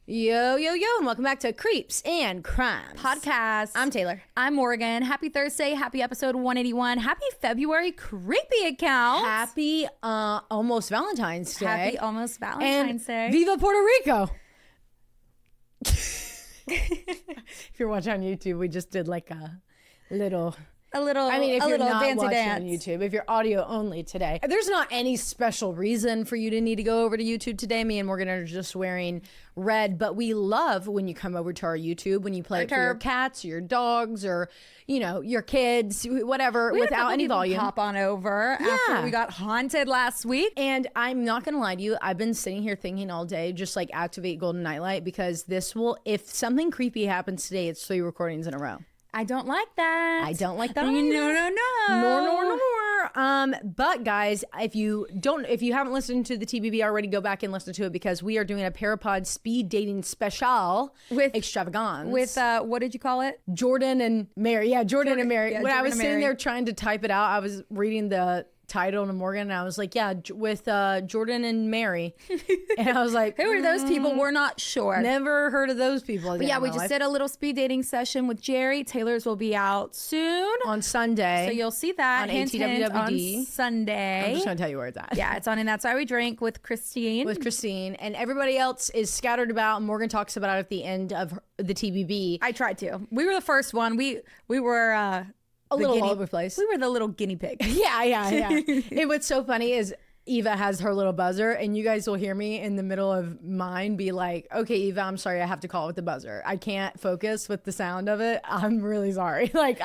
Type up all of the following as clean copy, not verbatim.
Yo, yo, yo, and welcome back to Creeps and Crimes Podcast. I'm Taylar. I'm Morgan. Happy Thursday. Happy episode 181. Happy February creepy account. Happy almost Valentine's Day. Happy almost Valentine's Day. Viva Puerto Rico. If you're watching on YouTube, we just did like a little... I mean, if you're not dancey watching dance on YouTube, if you're audio only today, there's not any special reason for you to need to go over to YouTube today. Me and Morgan are just wearing red, but we love when you come over to our YouTube, when you play it for your cats, your dogs, or, you know, your kids, whatever, without any volume. Pop on over after we got haunted last week. And I'm not going to lie to you. I've been sitting here thinking all day, just like activate Golden Nightlight, because this will, if something creepy happens today, it's 3 recordings in a row. I don't like that. I don't like that. No. But guys, if you haven't listened to the TBB already, go back and listen to it, because we are doing a Parapod speed dating special with extravagance. With what did you call it? Jordan and Mary. Yeah, Jordan and Mary. Yeah, when Jordan I was sitting Mary. there trying to type it out, I was reading the title to Morgan, and I was like, yeah, with Jordan and Mary. And I was like, who are those people? We're not sure. Never heard of those people. But yeah, we just did a little speed dating session with Jerry. Taylor's will be out soon on Sunday. So you'll see that on hint, ATWWD on Sunday. I'm just gonna tell you where it's at. Yeah, it's on And That's Why We Drink with Christine. And everybody else is scattered about. Morgan talks about it at the end of the TBB. I tried to. We were the first one. We were a little all over the place. We were the little guinea pig. Yeah. And what's so funny is Eva has her little buzzer, and you guys will hear me in the middle of mine be like, okay, Eva, I'm sorry, I have to call it with the buzzer. I can't focus with the sound of it. I'm really sorry. It's like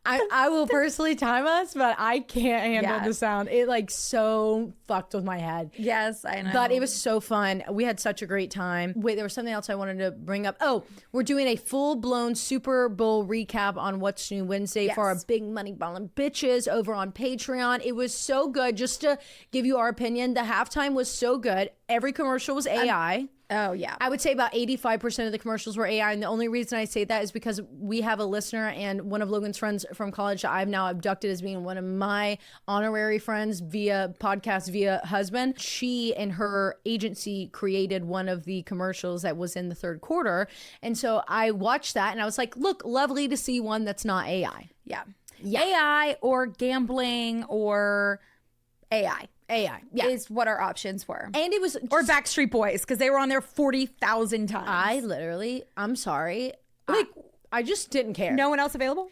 I will personally time us, but I can't handle the sound. It like so fucked with my head. Yes, I know. But it was so fun. We had such a great time. Wait, there was something else I wanted to bring up. Oh, we're doing a full-blown Super Bowl recap on What's New Wednesday for our big money ballin' bitches over on Patreon. It was so good. Just to give you our opinion, the halftime was so good. Every commercial was AI. Oh, yeah. I would say about 85% of the commercials were AI. And the only reason I say that is because we have a listener, and one of Logan's friends from college that I've now abducted as being one of my honorary friends via podcast, via husband. She and her agency created one of the commercials that was in the third quarter. And so I watched that and I was like, look, lovely to see one that's not AI. Yeah. AI or gambling or AI. Is what our options were. And it was or Backstreet Boys, because they were on there 40,000 times. I'm sorry, I just didn't care. No one else available?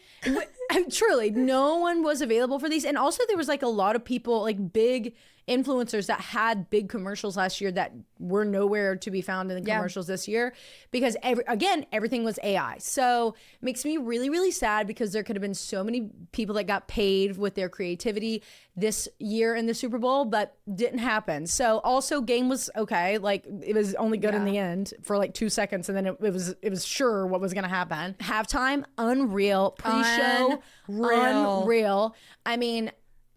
Truly, no one was available for these. And also there was like a lot of people, like big influencers that had big commercials last year that were nowhere to be found in the commercials this year, because everything was AI. So it makes me really, really sad, because there could have been so many people that got paid with their creativity this year in the Super Bowl, but didn't happen. So also game was okay. Like it was only good in the end for like 2 seconds. And then it was sure what was going to happen. Halftime, unreal. Pre-show, unreal. I mean,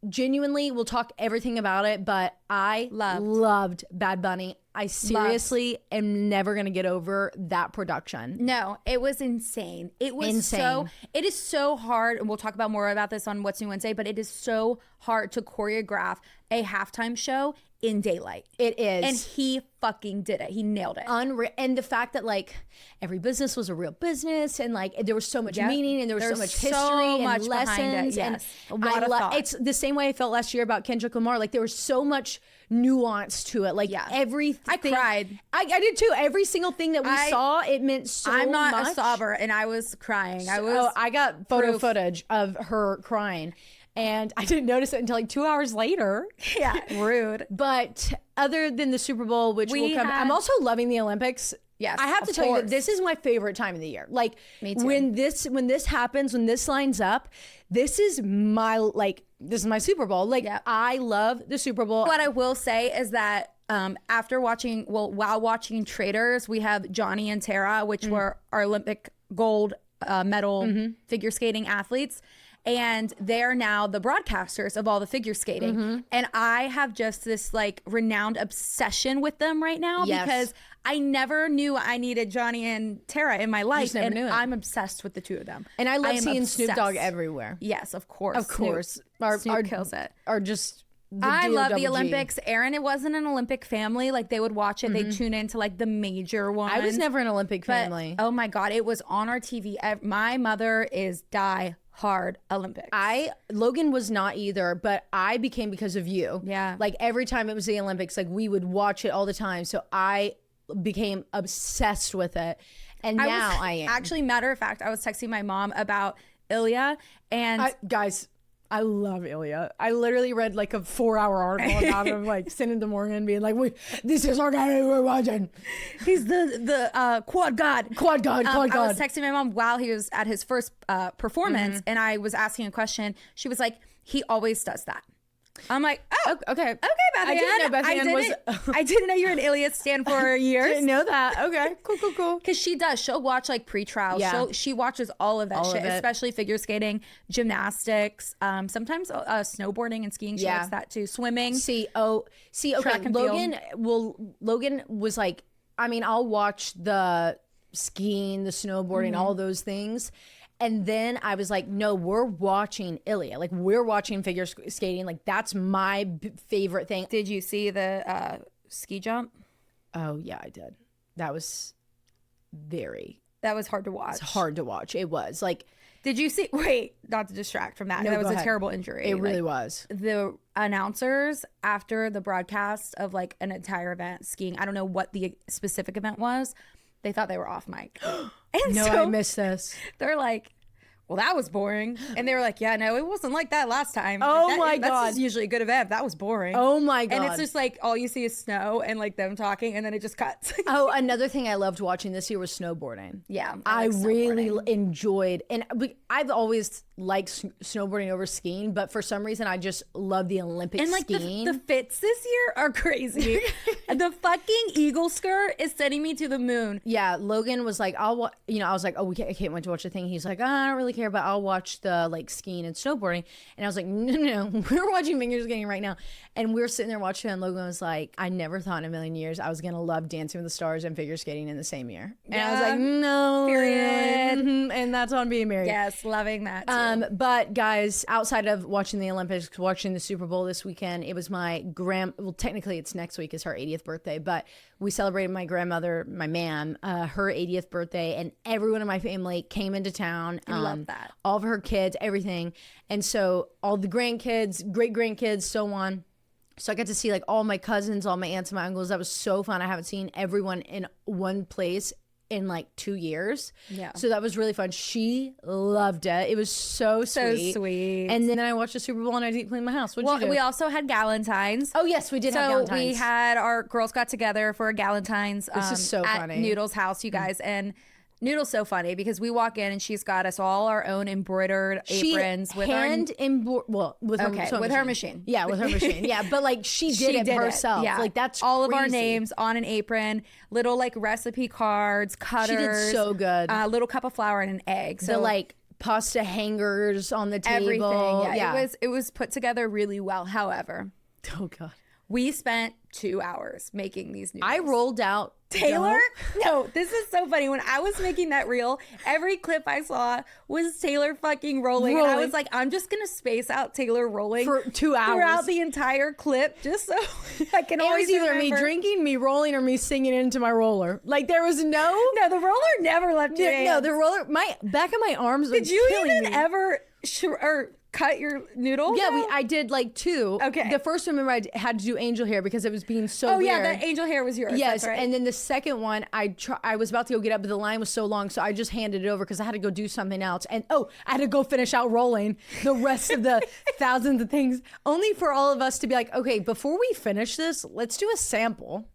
genuinely, we'll talk everything about it, but I loved Bad Bunny. I seriously am never going to get over that production. No, it was insane. It was insane. It is so hard, and we'll talk about more about this on What's New Wednesday, but it is so hard to choreograph a halftime show in daylight. It is. And he fucking did it. He nailed it. Unreal. And the fact that like every business was a real business, and like there was so much meaning, and there was so much history and lessons. Yes. And a lot of thought. It's the same way I felt last year about Kendrick Lamar. Like there was so much nuance to it. Like everything. I cried. I did too. Every single thing that we saw, it meant so much. I'm not a sobber, and I was crying. I got photo footage of her crying. And I didn't notice it until like 2 hours later. Yeah, rude. But other than the Super Bowl, which will come, I'm also loving the Olympics. Yes, I have to tell you that this is my favorite time of the year. Like me too. when this happens, when this lines up, this is my Super Bowl. Like I love the Super Bowl. What I will say is that while watching Traders, we have Johnny and Tara, which were our Olympic gold medal figure skating athletes. And they're now the broadcasters of all the figure skating. And I have just this like renowned obsession with them right now because I never knew I needed Johnny and Tara in my life. And I'm obsessed with the two of them. And I love seeing Snoop Dogg everywhere. Yes, of course. Of course. Snoop kills it. Are just I love the DOWG. Olympics. Aaron, it wasn't an Olympic family. Like, they would watch it. They'd tune into like the major ones. I was never an Olympic family. Oh my God, it was on our TV. My mother is die hard Olympics. Logan was not either, but I became because of you. Yeah. Like every time it was the Olympics, like we would watch it all the time. So I became obsessed with it. And now I am. Actually, matter of fact, I was texting my mom about Ilya, and guys, I love Ilya. I literally read like a 4-hour article about him, like sitting in the morning being like, this is our guy we're watching. He's the quad god. Quad god. I was texting my mom while he was at his first performance, and I was asking a question. She was like, he always does that. I'm like, oh, okay, Beth I didn't know Beth Ann was. I didn't know you're an Iliad stan for years. Didn't know that. Okay, cool. Because she does. She'll watch like pre-trials. Yeah. She watches all of that shit, of it. especially figure skating, gymnastics, sometimes snowboarding and skiing. She likes that too. Swimming. Okay. Track and Logan. Well, Logan was like, I mean, I'll watch the skiing, the snowboarding, all those things. And then I was like, no, we're watching Ilya. Like, we're watching figure skating. Like, that's my favorite thing. Did you see the ski jump? Oh, yeah, I did. That was That was hard to watch. hard to watch. It was. Like, Did you see? Wait, not to distract from that. No, that was go a ahead. terrible injury. it really was. The announcers after the broadcast of like an entire event skiing, I don't know what the specific event was, they thought they were off mic. And No, so I missed this. they're like, well, that was boring. And they were like, yeah, no, it wasn't like that last time. Oh Like, my God. That's just usually a good event. That was boring. Oh my God. And it's just like all you see is snow and like them talking, and then it just cuts. Oh, another thing I loved watching this year was snowboarding. Yeah, I like really snowboarding. enjoyed, and I've always liked snowboarding over skiing, but for some reason I just love the Olympic And like skiing. the fits this year are crazy. The fucking eagle skirt is sending me to the moon. Yeah, Logan was like, I was like, oh, I can't wait to watch the thing. He's like, I don't really care, but I'll watch the like skiing and snowboarding. And I was like, no, we're watching figure skating right now. And we were sitting there watching it, and Logan was like, I never thought in a million years I was gonna love Dancing with the Stars and figure skating in the same year. And I was Yeah. like, no, Period. really. And that's on being married. Yes, loving that too. But guys, outside of watching the Olympics, watching the Super Bowl this weekend, it was my well, technically it's next week is her 80th birthday, but we celebrated my grandmother, my mom, her 80th birthday, and everyone in my family came into town. I love that. All of her kids, everything. And so all the grandkids, great grandkids, so on. So I got to see like all my cousins, all my aunts and my uncles. That was so fun. I haven't seen everyone in one place in like 2 years. Yeah. So that was really fun. She loved it. It was so sweet. sweet. And then I watched the Super Bowl and I deep cleaned my house. What'd you do? We also had Galentine's. Oh yes, we did have So Galentine's. we had our girls got together for a Galentine's. This is so at funny. Noodle's house, you guys, and Noodle's so funny because we walk in and she's got us all our own embroidered aprons with with her machine. Yeah, with her machine. Yeah, but like she did it herself. Yeah, Like that's all of our crazy. names on an apron, little like recipe cards, cutters. She did so good. A little cup of flour and an egg. So The like pasta hangers on the table. everything. Yeah, it was put together really well. However, Oh god. we spent 2 hours making these noodles. I rolled out Taylar? No, this is so funny. When I was making that reel, every clip I saw was Taylar fucking rolling. And I was like, I'm just going to space out Taylar rolling for 2 hours throughout the entire clip just so I can It always was either me remember. drinking, me rolling, or me singing into my roller. Like there was no No, the roller never left your hands. no, the roller. My back of my arms. Did you killing even me. ever or cut your noodle? Yeah, No? I did like 2. Okay. The first one, remember, I had to do angel hair because it was being so Oh weird. yeah, the angel hair was yours. Yes, That's right. and then the second one, I was about to go get up, but the line was so long, so I just handed it over because I had to go do something else. And I had to go finish out rolling the rest of the thousands of things, only for all of us to be like, okay, before we finish this, let's do a sample.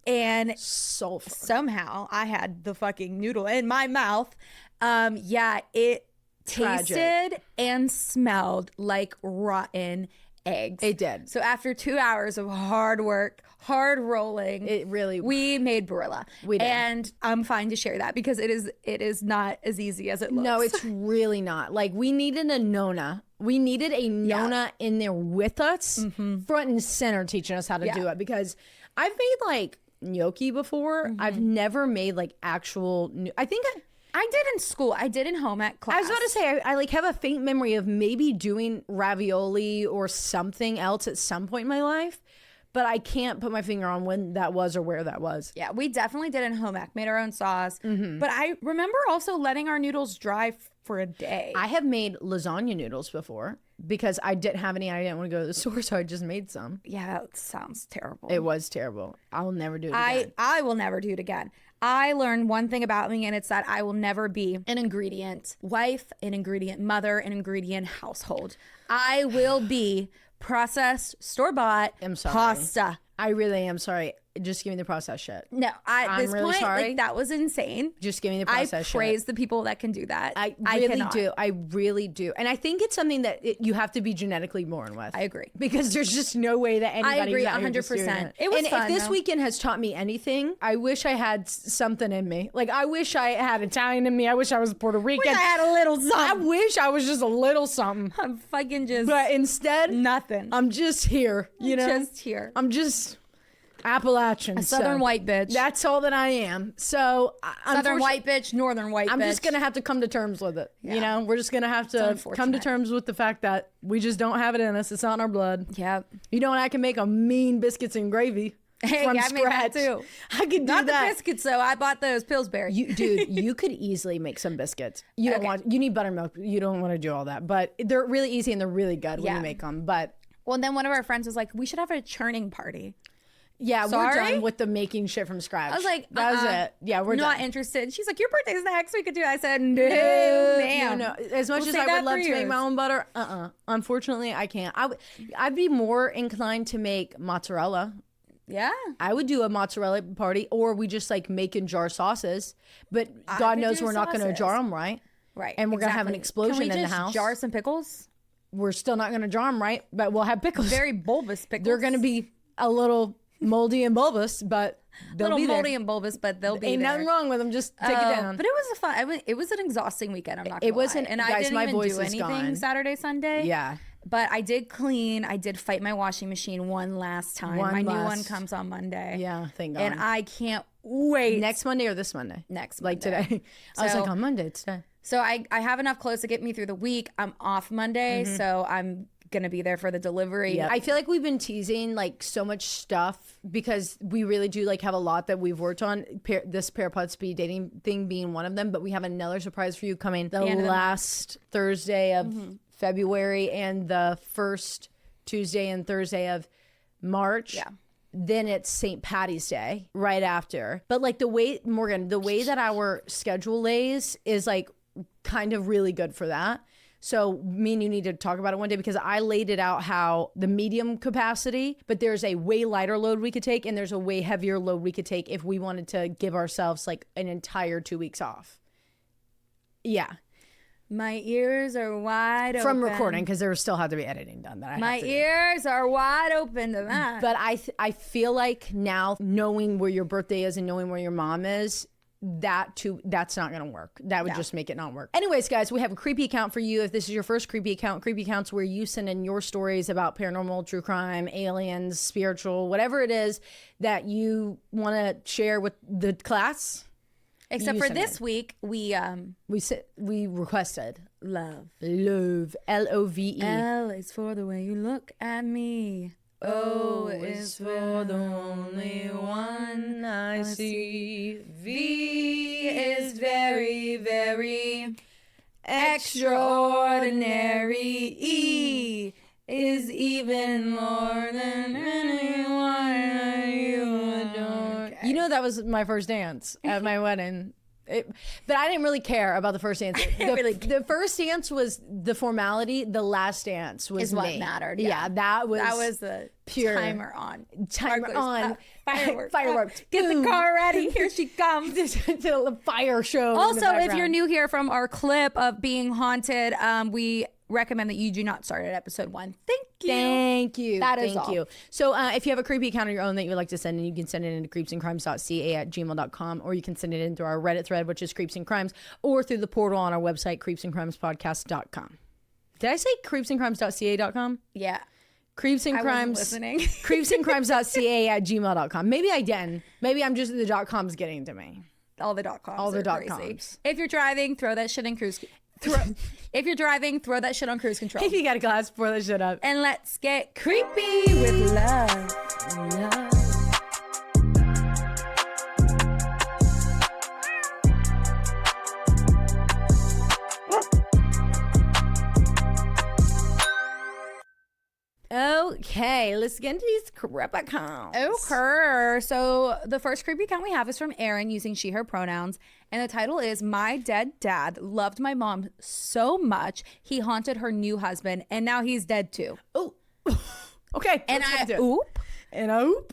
and So fun. somehow I had the fucking noodle in my mouth. Yeah, it Tragic. tasted and smelled like rotten eggs. It did. So after 2 hours of hard work, hard rolling, It really. we made Barilla. We did. And I'm fine to share that because it is not as easy as it looks. No, it's really not. Like we needed a Nona. We needed a Nona in there with us, front and center, teaching us how to do it. Because I've made like gnocchi before. I've never made like actual. I think I did in school. I did in home ec class. I was about to say, I like have a faint memory of maybe doing ravioli or something else at some point in my life, but I can't put my finger on when that was or where that was. Yeah, we definitely did in home ec, made our own sauce. But I remember also letting our noodles dry for a day. I have made lasagna noodles before because I didn't have any. I didn't want to go to the store, so I just made some. Yeah, that sounds terrible. It was terrible. I'll never do it again. I will never do it again. I learned one thing about me, and it's that I will never be an ingredient wife, an ingredient mother, an ingredient household. I will be processed, store-bought pasta. I really am sorry. Just give me the processed shit. No, at this really point, sorry. like, that was insane. Just give me the processed shit. I praise the people that can do that. I really cannot. do. I really do. And I think it's something that you have to be genetically born with. I agree. Because there's just no way that anybody I agree 100%. It was and fun, if this though. weekend has taught me anything, I wish I had something in me. Like, I wish I had Italian in me. I wish I was Puerto Rican. I had a little something. I wish I was just a little something. I'm fucking just But instead, nothing. I'm just here, you know? Just here. I'm just Appalachian. A southern white bitch. That's all that I am. So Southern white bitch, northern white bitch. I'm just going to have to come to terms with it. Yeah. You know, we're just going to have to come to terms with the fact that we just don't have it in us. It's not in our blood. Yep. You know, and I can make a mean biscuits and gravy Hey, from I made that scratch. too. I could do Not that. the biscuits though. I bought those Pillsbury. Dude, you could easily make some biscuits. You don't want. You need buttermilk. You don't want to do all that. But they're really easy and they're really good when you make them. But well, then one of our friends was like, "We should have a churning party." yeah, Sorry? we're done with the making shit from scratch. I was like, that was it. Yeah, we're not done. interested. She's like, "Your birthday's next. We could do it." I said, "No, No, ma'am." no. As much We'll as save I that would love for to make yours. my own butter, unfortunately, I can't. I'd be more inclined to make mozzarella. Yeah. I would do a mozzarella party, or we just like make in jar sauces. But God could knows do we're not going to sauces. jar them right. Right. And we're going to have an exactly. explosion Can we in the just house. jar some pickles? We're still not going to jar them right, but we'll have pickles. Very bulbous pickles. They're going to be a little moldy and bulbous, but they'll little be there. moldy and bulbous, but they'll be Ain't there. nothing wrong with them. Just take it down. But it was a fun. It was an exhausting weekend. I'm not. Gonna It wasn't- lie. And I guys, didn't my even voice do is anything gone. Saturday, Sunday. Yeah. But I did clean. I did fight my washing machine one last time. My new one comes on Monday. Yeah, thank God. And I can't wait. Next Monday or this Monday? Next Like Monday. today. I was So- like, on Monday, it's today. So I have enough clothes to get me through the week. I'm off Monday, so I'm gonna be there for the delivery. I feel like we've been teasing like so much stuff because we really do like have a lot that we've worked on. This Parapod Speed Dating thing being one of them, but we have another surprise for you coming the end of the last Thursday of February and the first Tuesday and Thursday of March. Yeah. Then it's St. Patty's Day right after. But like the way, Morgan, the way that our schedule lays is like kind of really good for that. So me and you need to talk about it one day because I laid it out how the medium capacity, but there's a way lighter load we could take and there's a way heavier load we could take if we wanted to give ourselves like an entire 2 weeks off. Yeah. My ears are wide open. From recording because there still had to be editing done. That I My have to do. ears are wide open to that. But I feel like now knowing where your birthday is and knowing where your mom is, that's not gonna work. That would just make it not work. Anyways, guys, we have a creepy account for you. If this is your first creepy account's where you send in your stories about paranormal, true crime, aliens, spiritual, whatever it is that you want to share with the class. Except you for send this in. week, we We requested love. love, Love. L is for the way you look at me. O is for the only one I see. V is very, very extraordinary. E is even more than anyone you adore. You know that was my first dance at my wedding. But I didn't really care about the first dance. The first dance was the formality. The last dance was Is what me. mattered, Yeah, yeah. that was the pure timer on. timer Sparklers on. up. Fireworks. Fireworks. Get Boom. the car ready. Here she comes. The fire show. in the Also, if background. you're new here from our clip of being haunted, we recommend that you do not start at episode 1. Thank you. Thank you. That is Thank all. you. So if you have a creepy account of your own that you would like to send in, you can send it into creepsandcrimes.ca@gmail.com, or you can send it in through our Reddit thread, which is Creeps and Crimes, or through the portal on our website, creepsandcrimespodcast.com. Did I say creepsandcrimes.ca.com? Yeah. Creeps and I wasn't Crimes. listening. creepsandcrimes.ca@gmail.com. Maybe I didn't. Maybe I'm just, the .com's getting to me. all the .coms. All the crazy. .coms. If you're driving, throw that shit in cruise. If you're driving, throw that shit on cruise control. If you got a glass, pour that shit up. And let's get creepy with love. Okay, let's get into these creepy accounts. Okay, so the first creepy account we have is from Erin using she, her pronouns. And the title is, my dead dad loved my mom so much, he haunted her new husband, and now he's dead too. Oh, okay. And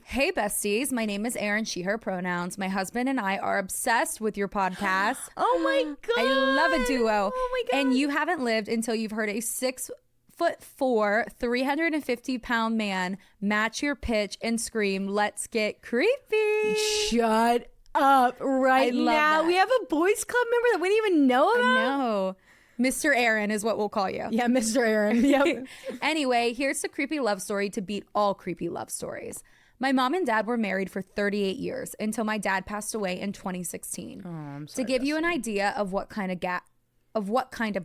hey besties, my name is Erin, she, her pronouns. My husband and I are obsessed with your podcast. Oh my God. I love a duo. Oh my God. And you haven't lived until you've heard a 6'4", 350-pound man match your pitch and scream, let's get creepy. Shut up right now. That. We have a boys club member that we didn't even know about? I know. Mr. Aaron is what we'll call you. Yeah, Mr. Aaron. Yep. Anyway, here's the creepy love story to beat all creepy love stories. My mom and dad were married for 38 years until my dad passed away in 2016. Oh, I'm sorry. To give you an idea of what kind of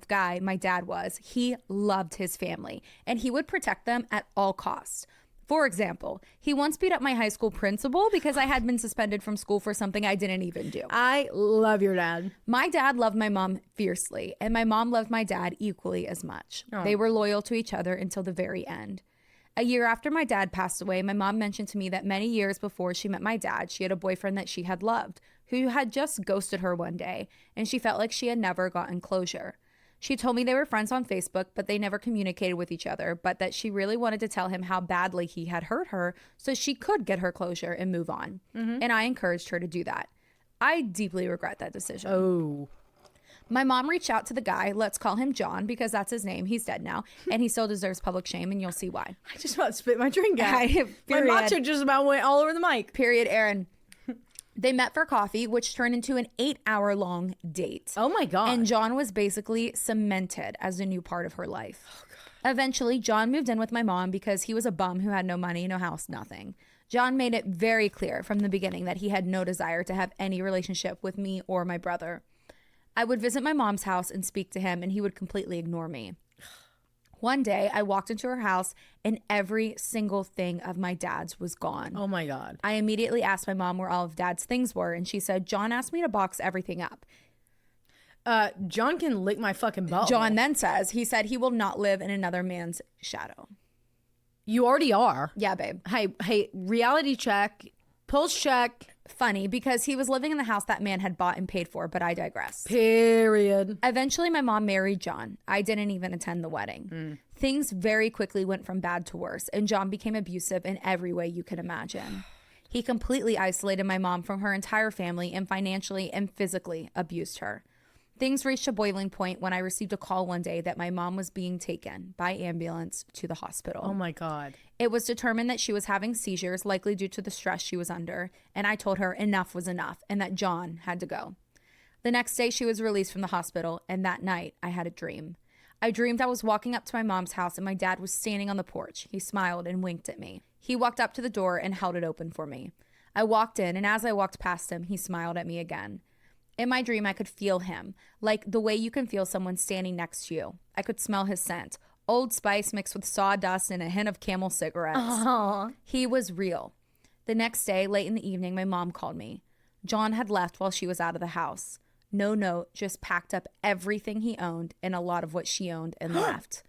guy my dad was, he loved his family and he would protect them at all costs. For example, he once beat up my high school principal because I had been suspended from school for something I didn't even do. I love your dad. My dad loved my mom fiercely, and my mom loved my dad equally as much. Oh. They were loyal to each other until the very end. A year after my dad passed away, my mom mentioned to me that many years before she met my dad, she had a boyfriend that she had loved, who had just ghosted her one day, and she felt like she had never gotten closure. She told me they were friends on Facebook, but they never communicated with each other, but that she really wanted to tell him how badly he had hurt her so she could get her closure and move on. Mm-hmm. And I encouraged her to do that. I deeply regret that decision. Oh. My mom reached out to the guy, let's call him John because that's his name. He's dead now, and he still deserves public shame, and you'll see why. I just about spit my drink out. My Period. matcha just about went all over the mic. Period, Aaron. They met for coffee, which turned into an 8-hour-long date. Oh my God. And John was basically cemented as a new part of her life. Oh, eventually, John moved in with my mom because he was a bum who had no money, no house, nothing. John made it very clear from the beginning that he had no desire to have any relationship with me or my brother. I would visit my mom's house and speak to him, and he would completely ignore me. One day, I walked into her house, and every single thing of my dad's was gone. Oh my God. I immediately asked my mom where all of dad's things were, and she said, John asked me to box everything up. John can lick my fucking butt. John then says, he said he will not live in another man's shadow. You already are. Yeah, babe. Hey, reality check, pulse check. Funny, because he was living in the house that man had bought and paid for, but I digress. Period. Eventually, my mom married John. I didn't even attend the wedding. Things very quickly went from bad to worse, and John became abusive in every way you could imagine. He completely isolated my mom from her entire family and financially and physically abused her. Things reached a boiling point when I received a call one day that my mom was being taken by ambulance to the hospital. Oh my God. It was determined that she was having seizures, likely due to the stress she was under, and I told her enough was enough and that John had to go. The next day, she was released from the hospital, and that night, I had a dream. I dreamed I was walking up to my mom's house, and my dad was standing on the porch. He smiled and winked at me. He walked up to the door and held it open for me. I walked in, and as I walked past him, he smiled at me again. In my dream, I could feel him, like the way you can feel someone standing next to you. I could smell his scent. Old Spice mixed with sawdust and a hint of Camel cigarettes. Aww. He was real. The next day, late in the evening, my mom called me. John had left while she was out of the house. No note, just packed up everything he owned and a lot of what she owned and left.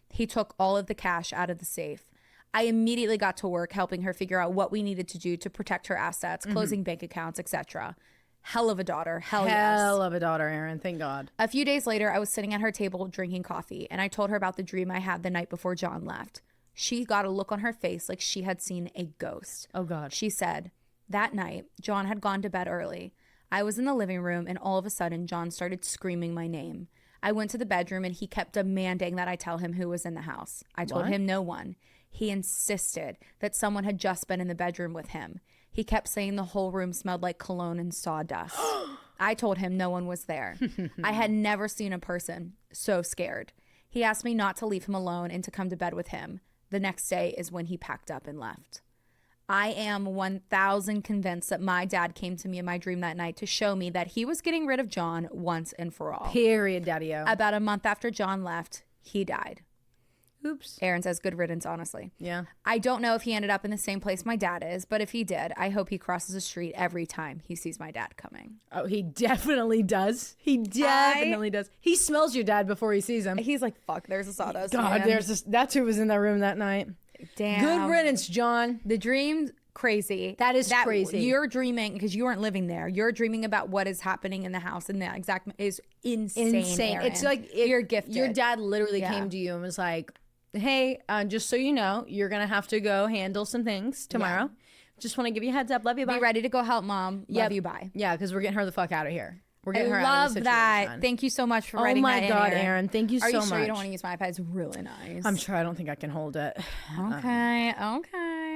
He took all of the cash out of the safe. I immediately got to work helping her figure out what we needed to do to protect her assets, closing bank accounts, etc. Hell of a daughter. Hell yes. Hell of a daughter, Erin. Thank God. A few days later, I was sitting at her table drinking coffee, and I told her about the dream I had the night before John left. She got a look on her face like she had seen a ghost. Oh, God. She said, that night, John had gone to bed early. I was in the living room, and all of a sudden, John started screaming my name. I went to the bedroom, and he kept demanding that I tell him who was in the house. I told him no one. He insisted that someone had just been in the bedroom with him. He kept saying the whole room smelled like cologne and sawdust. I told him no one was there. I had never seen a person so scared. He asked me not to leave him alone and to come to bed with him. The next day is when he packed up and left. I am 1,000 convinced that my dad came to me in my dream that night to show me that he was getting rid of John once and for all. Period, Daddy-o. About a month after John left, he died. Oops. Aaron says good riddance, honestly. Yeah. I don't know if he ended up in the same place my dad is, but if he did, I hope he crosses the street every time he sees my dad coming. Oh, he definitely does. He definitely does. He smells your dad before he sees him. He's like, fuck, there's a sawdust. God, man. there's this. That's who was in that room that night. Damn. Good riddance, John. The dream's crazy. That is crazy. You're dreaming because you weren't living there. You're dreaming about what is happening in the house, and the exact is insane. Aaron. It's like you're gifted. Your dad literally came to you and was like, hey, just so you know, you're going to have to go handle some things tomorrow. Just want to give you a heads up. Love you. Bye. Be ready to go help mom. Love you. Bye. Yeah, because we're getting her the fuck out of here. We're getting her I out of the situation. love that. Thank you so much for writing that in, Oh my God, Aaron. Thank you so much. Are you sure you don't want to use my iPad? It's really nice. I'm sure. I don't think I can hold it. Okay.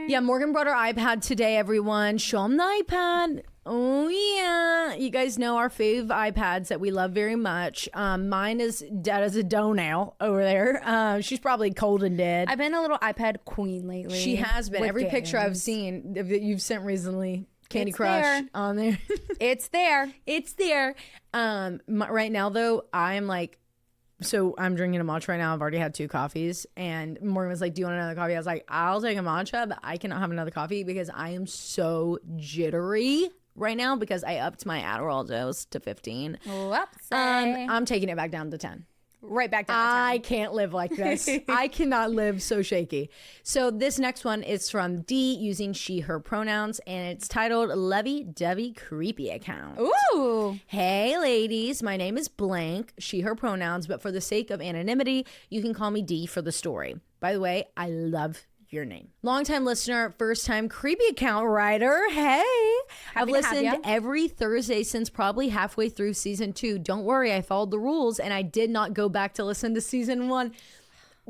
Yeah, Morgan brought her iPad today, everyone. Show them the iPad. Oh, yeah. You guys know our fave iPads that we love very much. Mine is dead as a doornail over there. She's probably cold and dead. I've been a little iPad queen lately. She has been. Every picture I've games. seen that you've sent recently, Candy It's Crush there. on there. It's there. It's there. Right now, though, I'm like, so I'm drinking a matcha right now. I've already had 2 coffees. And Morgan was like, do you want another coffee? I was like, I'll take a matcha, but I cannot have another coffee because I am so jittery right now because I upped my Adderall dose to 15. Whoops. I'm taking it back down to 10. Right back down to 10. I can't live like this. I cannot live so shaky. So this next one is from D using she, her pronouns, and it's titled Lovey Dovey Creepy Account. Ooh. Hey ladies, my name is blank, she, her pronouns, but for the sake of anonymity, you can call me D for the story. By the way, I love your name. Longtime listener, first time creepy account writer. Hey, I've listened every Thursday since probably halfway through season 2. Don't worry, I followed the rules and I did not go back to listen to season 1.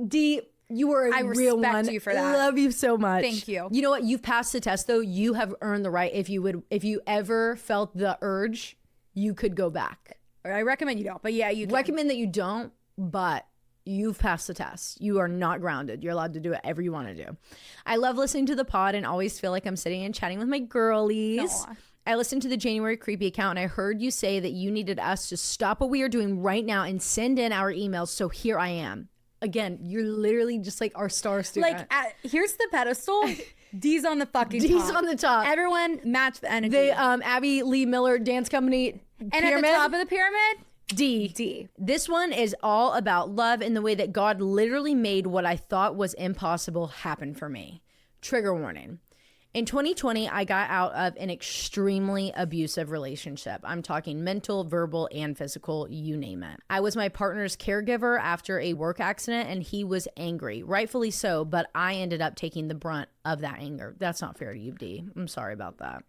D, you were a real one. I respect you for that. I love you so much. Thank you. You know what? You've passed the test though. You have earned the right. If you ever felt the urge, you could go back. I recommend you don't, but yeah, you can. Recommend that you don't, but you've passed the test. You are not grounded. You're allowed to do whatever you want to do. I love listening to the pod and always feel like I'm sitting and chatting with my girlies. Aww. I listened to the January creepy account and I heard you say that you needed us to stop what we are doing right now and send in our emails. So here I am. Again, you're literally just like our star student. Like, here's the pedestal. D's on the fucking top. D's on the top. Everyone match the energy. The Abby Lee Miller Dance Company and pyramid. at the top of the pyramid, D. This one is all about love and the way that God literally made what I thought was impossible happen for me. Trigger warning. In 2020, I got out of an extremely abusive relationship. I'm talking mental, verbal, and physical, you name it. I was my partner's caregiver after a work accident and he was angry, rightfully so, but I ended up taking the brunt of that anger. That's not fair to you, D. I'm sorry about that.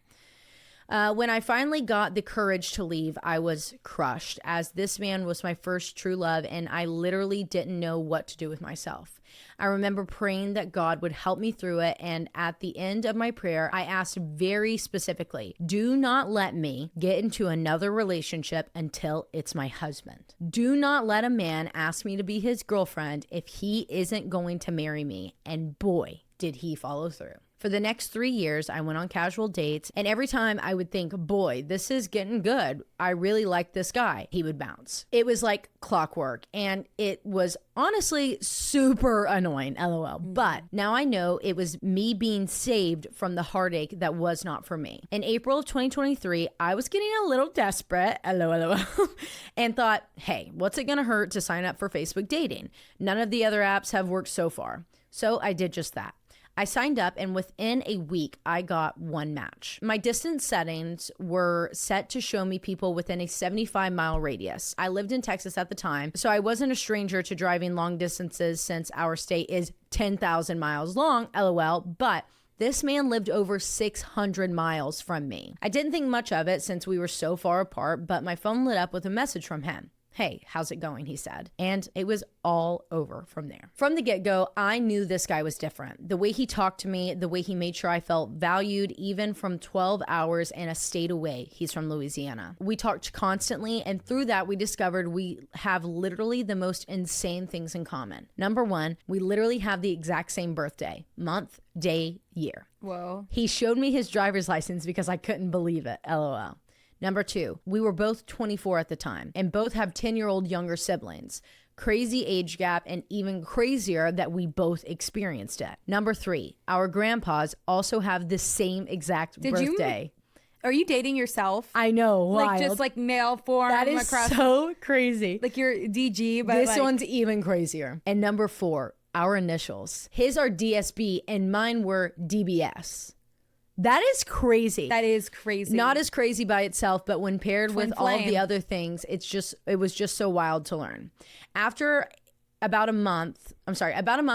When I finally got the courage to leave, I was crushed as this man was my first true love and I literally didn't know what to do with myself. I remember praying that God would help me through it, and at the end of my prayer, I asked very specifically, do not let me get into another relationship until it's my husband. Do not let a man ask me to be his girlfriend if he isn't going to marry me, and boy, did he follow through. For the next 3 years, I went on casual dates, and every time I would think, boy, this is getting good. I really like this guy. He would bounce. It was like clockwork, and it was honestly super annoying, LOL. But now I know it was me being saved from the heartache that was not for me. In April of 2023, I was getting a little desperate, LOL, and thought, hey, what's it gonna hurt to sign up for Facebook dating? None of the other apps have worked so far. So I did just that. I signed up and within a week, I got one match. My distance settings were set to show me people within a 75-mile radius. I lived in Texas at the time, so I wasn't a stranger to driving long distances since our state is 10,000 miles long, LOL, but this man lived over 600 miles from me. I didn't think much of it since we were so far apart, but my phone lit up with a message from him. Hey, how's it going? He said. And it was all over from there. From the get-go, I knew this guy was different. The way he talked to me, the way he made sure I felt valued, even from 12 hours and a state away. He's from Louisiana. We talked constantly, and through that, we discovered we have literally the most insane things in common. Number one, we literally have the exact same birthday, month, day, year. Whoa. He showed me his driver's license because I couldn't believe it. LOL. Number two, we were both 24 at the time and both have 10-year-old younger siblings. Crazy age gap, and even crazier that we both experienced it. Number three, our grandpas also have the same exact birthday. Are you dating yourself? I know, wild. Like just like male form that is across so crazy. like your DG, but this like, one's even crazier. And number four, our initials. His are DSB and mine were DBS. That is crazy. That is crazy. Not as crazy by itself, but when paired Twin with all of flame. the other things, it was just so wild to learn. About a month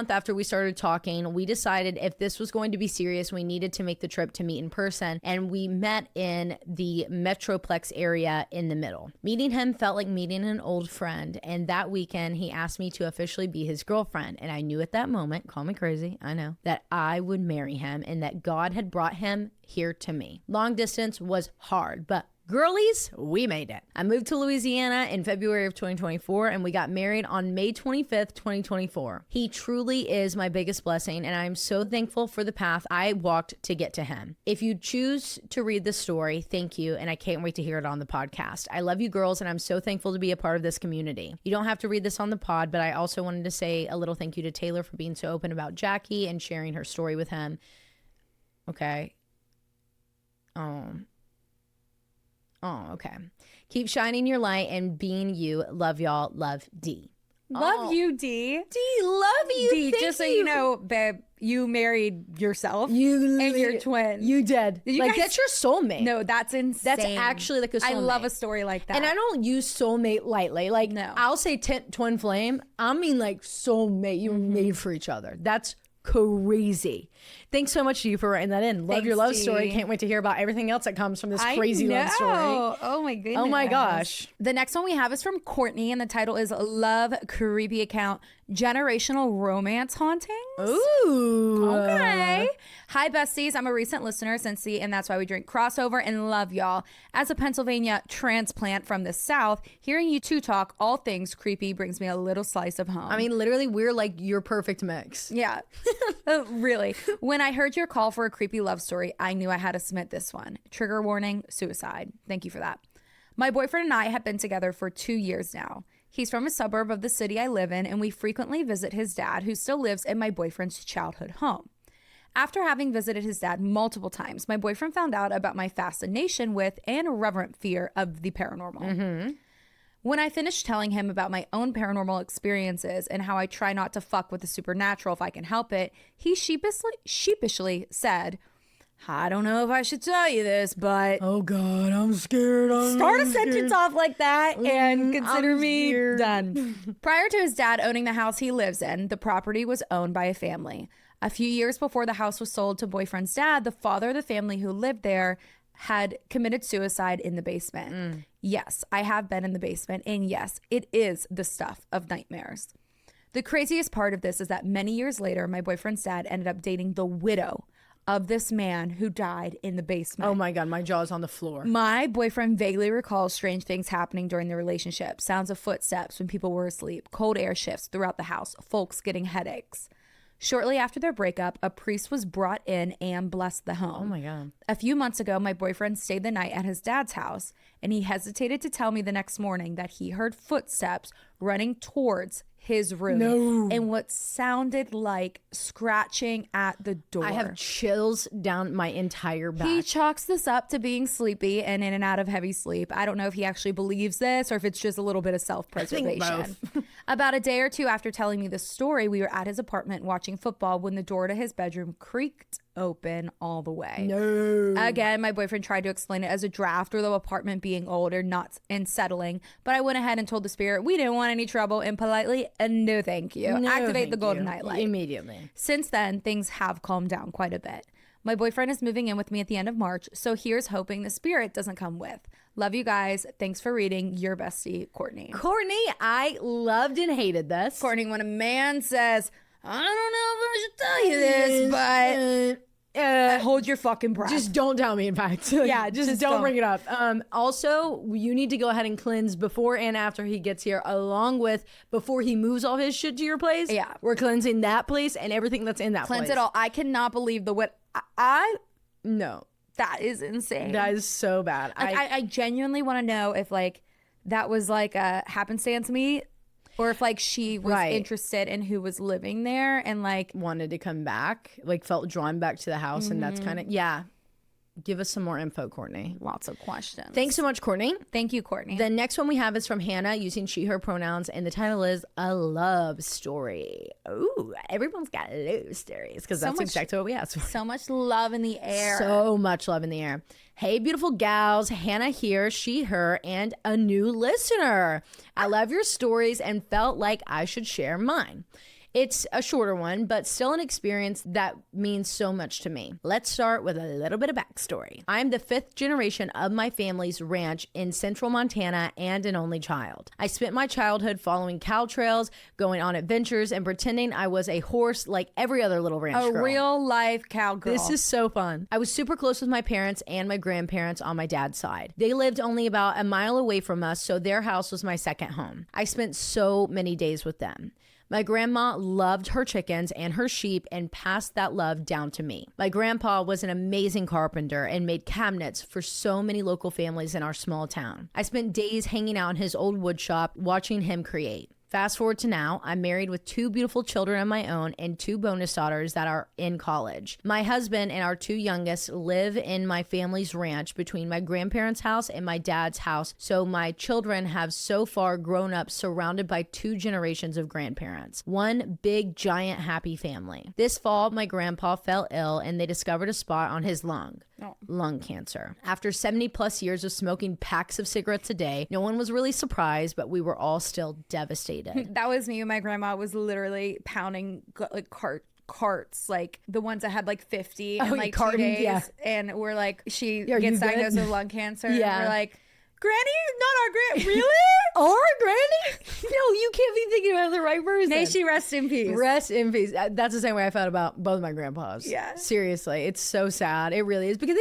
after we started talking, we decided if this was going to be serious, we needed to make the trip to meet in person. And we met in the Metroplex area in the middle. Meeting him felt like meeting an old friend. And that weekend, he asked me to officially be his girlfriend. And I knew at that moment, call me crazy, I know, that I would marry him and that God had brought him here to me. Long distance was hard, but girlies, we made it. I moved to Louisiana in February of 2024 and we got married on May 25th, 2024. He truly is my biggest blessing and I'm so thankful for the path I walked to get to him. If you choose to read the story, thank you, and I can't wait to hear it on the podcast. I love you girls and I'm so thankful to be a part of this community. You don't have to read this on the pod, but I also wanted to say a little thank you to Taylar for being so open about Jackie and sharing her story with him. Okay. Oh, okay. Keep shining your light and being you. Love y'all. Love D. Love you, D. D, love you. D, Thank just so you you know, babe, you married yourself and You your twin. You did. You Like, guys- that's your soulmate. No, that's insane. That's actually like a soulmate. I love a story like that. And I don't use soulmate lightly. Like, No. I'll say twin flame. I mean, like, soulmate. You were made for each other. That's crazy. Thanks so much to you for writing that in. Love your love Thanks, story. Dee. Can't wait to hear about everything else that comes from this I crazy love story. Oh my goodness. Oh my gosh. The next one we have is from Courtney, and the title is Love Creepy Account Generational Romance Hauntings. Ooh. Okay. Hi, besties. I'm a recent listener since the And That's Why We Drink crossover and love y'all. As a Pennsylvania transplant from the South, hearing you two talk all things creepy brings me a little slice of home. I mean, literally, we're like your perfect mix. Yeah, really. When I heard your call for a creepy love story, I knew I had to submit this one. Trigger warning, suicide. Thank you for that. My boyfriend and I have been together for 2 years now. He's from a suburb of the city I live in, and we frequently visit his dad, who still lives in my boyfriend's childhood home. After having visited his dad multiple times, my boyfriend found out about my fascination with and reverent fear of the paranormal. When I finished telling him about my own paranormal experiences and how I try not to fuck with the supernatural if I can help it, he sheepishly said, I don't know if I should tell you this, but Oh God, I'm scared. start a sentence off like that and consider I'm me scared. done. Prior to his dad owning the house he lives in, the property was owned by a family. A few years before the house was sold to boyfriend's dad, the father of the family who lived there had committed suicide in the basement. Yes, I have been in the basement, and yes, it is the stuff of nightmares. The craziest part of this is that many years later, my boyfriend's dad ended up dating the widow of this man who died in the basement. Oh my God, my jaw's on the floor. My boyfriend vaguely recalls strange things happening during the relationship. Sounds of footsteps when people were asleep, cold air shifts throughout the house, folks getting headaches. Shortly after their breakup, a priest was brought in and blessed the home. Oh my God. A few months ago, my boyfriend stayed the night at his dad's house, and he hesitated to tell me the next morning that he heard footsteps running towards his room and what sounded like scratching at the door. I have chills down my entire back. He chalks this up to being sleepy and in and out of heavy sleep. I don't know if he actually believes this or if it's just a little bit of self-preservation. About a day or two after telling me this story, we were at his apartment watching football when the door to his bedroom creaked open all the way. No. Again, my boyfriend tried to explain it as a draft or the apartment being old or not unsettling, but I went ahead and told the spirit we didn't want any trouble and politely, no thank you. No, Activate the thank golden you. nightlight. Immediately. Since then, things have calmed down quite a bit. My boyfriend is moving in with me at the end of March, so here's hoping the spirit doesn't come with. Love you guys. Thanks for reading. Your bestie, Courtney. Courtney, I loved and hated this. Courtney, when a man says, I don't know if I should tell you this, but hold your fucking breath. Just don't tell me, in fact. Yeah, just don't bring it up. Also, you need to go ahead and cleanse before and after he gets here, along with before he moves all his shit to your place. Yeah. We're cleansing that place and everything that's in that place. Cleanse it all. I cannot believe No. That is insane. That is so bad. Like, I genuinely want to know if like that was like a happenstance meet, or if like she was interested in who was living there and like wanted to come back, like felt drawn back to the house. And that's kind of, give us some more info, Courtney. Lots of questions. Thanks so much, Courtney. Thank you, Courtney. The next one we have is from Hannah using she, her pronouns, and the title is A Love Story. Ooh, everyone's got love stories because that's exactly what we asked for. So much love in the air. So much love in the air. Hey, beautiful gals. Hannah here, she, her, and a new listener. I love your stories and felt like I should share mine. It's a shorter one, but still an experience that means so much to me. Let's start with a little bit of backstory. I'm the 5th generation of my family's ranch in central Montana and an only child. I spent my childhood following cow trails, going on adventures, and pretending I was a horse like every other little ranch girl. A real life cowgirl. This is so fun. I was super close with my parents and my grandparents on my dad's side. They lived only about a mile away from us, so their house was my second home. I spent so many days with them. My grandma loved her chickens and her sheep and passed that love down to me. My grandpa was an amazing carpenter and made cabinets for so many local families in our small town. I spent days hanging out in his old wood shop watching him create. Fast forward to now, I'm married with 2 beautiful children of my own and 2 bonus daughters that are in college. My husband and our 2 youngest live in my family's ranch between my grandparents' house and my dad's house, so my children have so far grown up surrounded by 2 generations of grandparents. One big, giant, happy family. This fall, my grandpa fell ill and they discovered a spot on his lung. Lung cancer. After 70 plus years of smoking packs of cigarettes a day, no one was really surprised, but we were all still devastated. That was me. My grandma was literally pounding like carts, like the ones that had like 50 and like 2 days. Yeah. And we're like, she gets diagnosed with lung cancer. Yeah. And we're like, Granny? Not our Granny. Really? Our Granny? No, you can't be thinking about the right person. May she rest in peace. Rest in peace. That's the same way I felt about both my grandpas. Yeah. Seriously. It's so sad. It really is. Because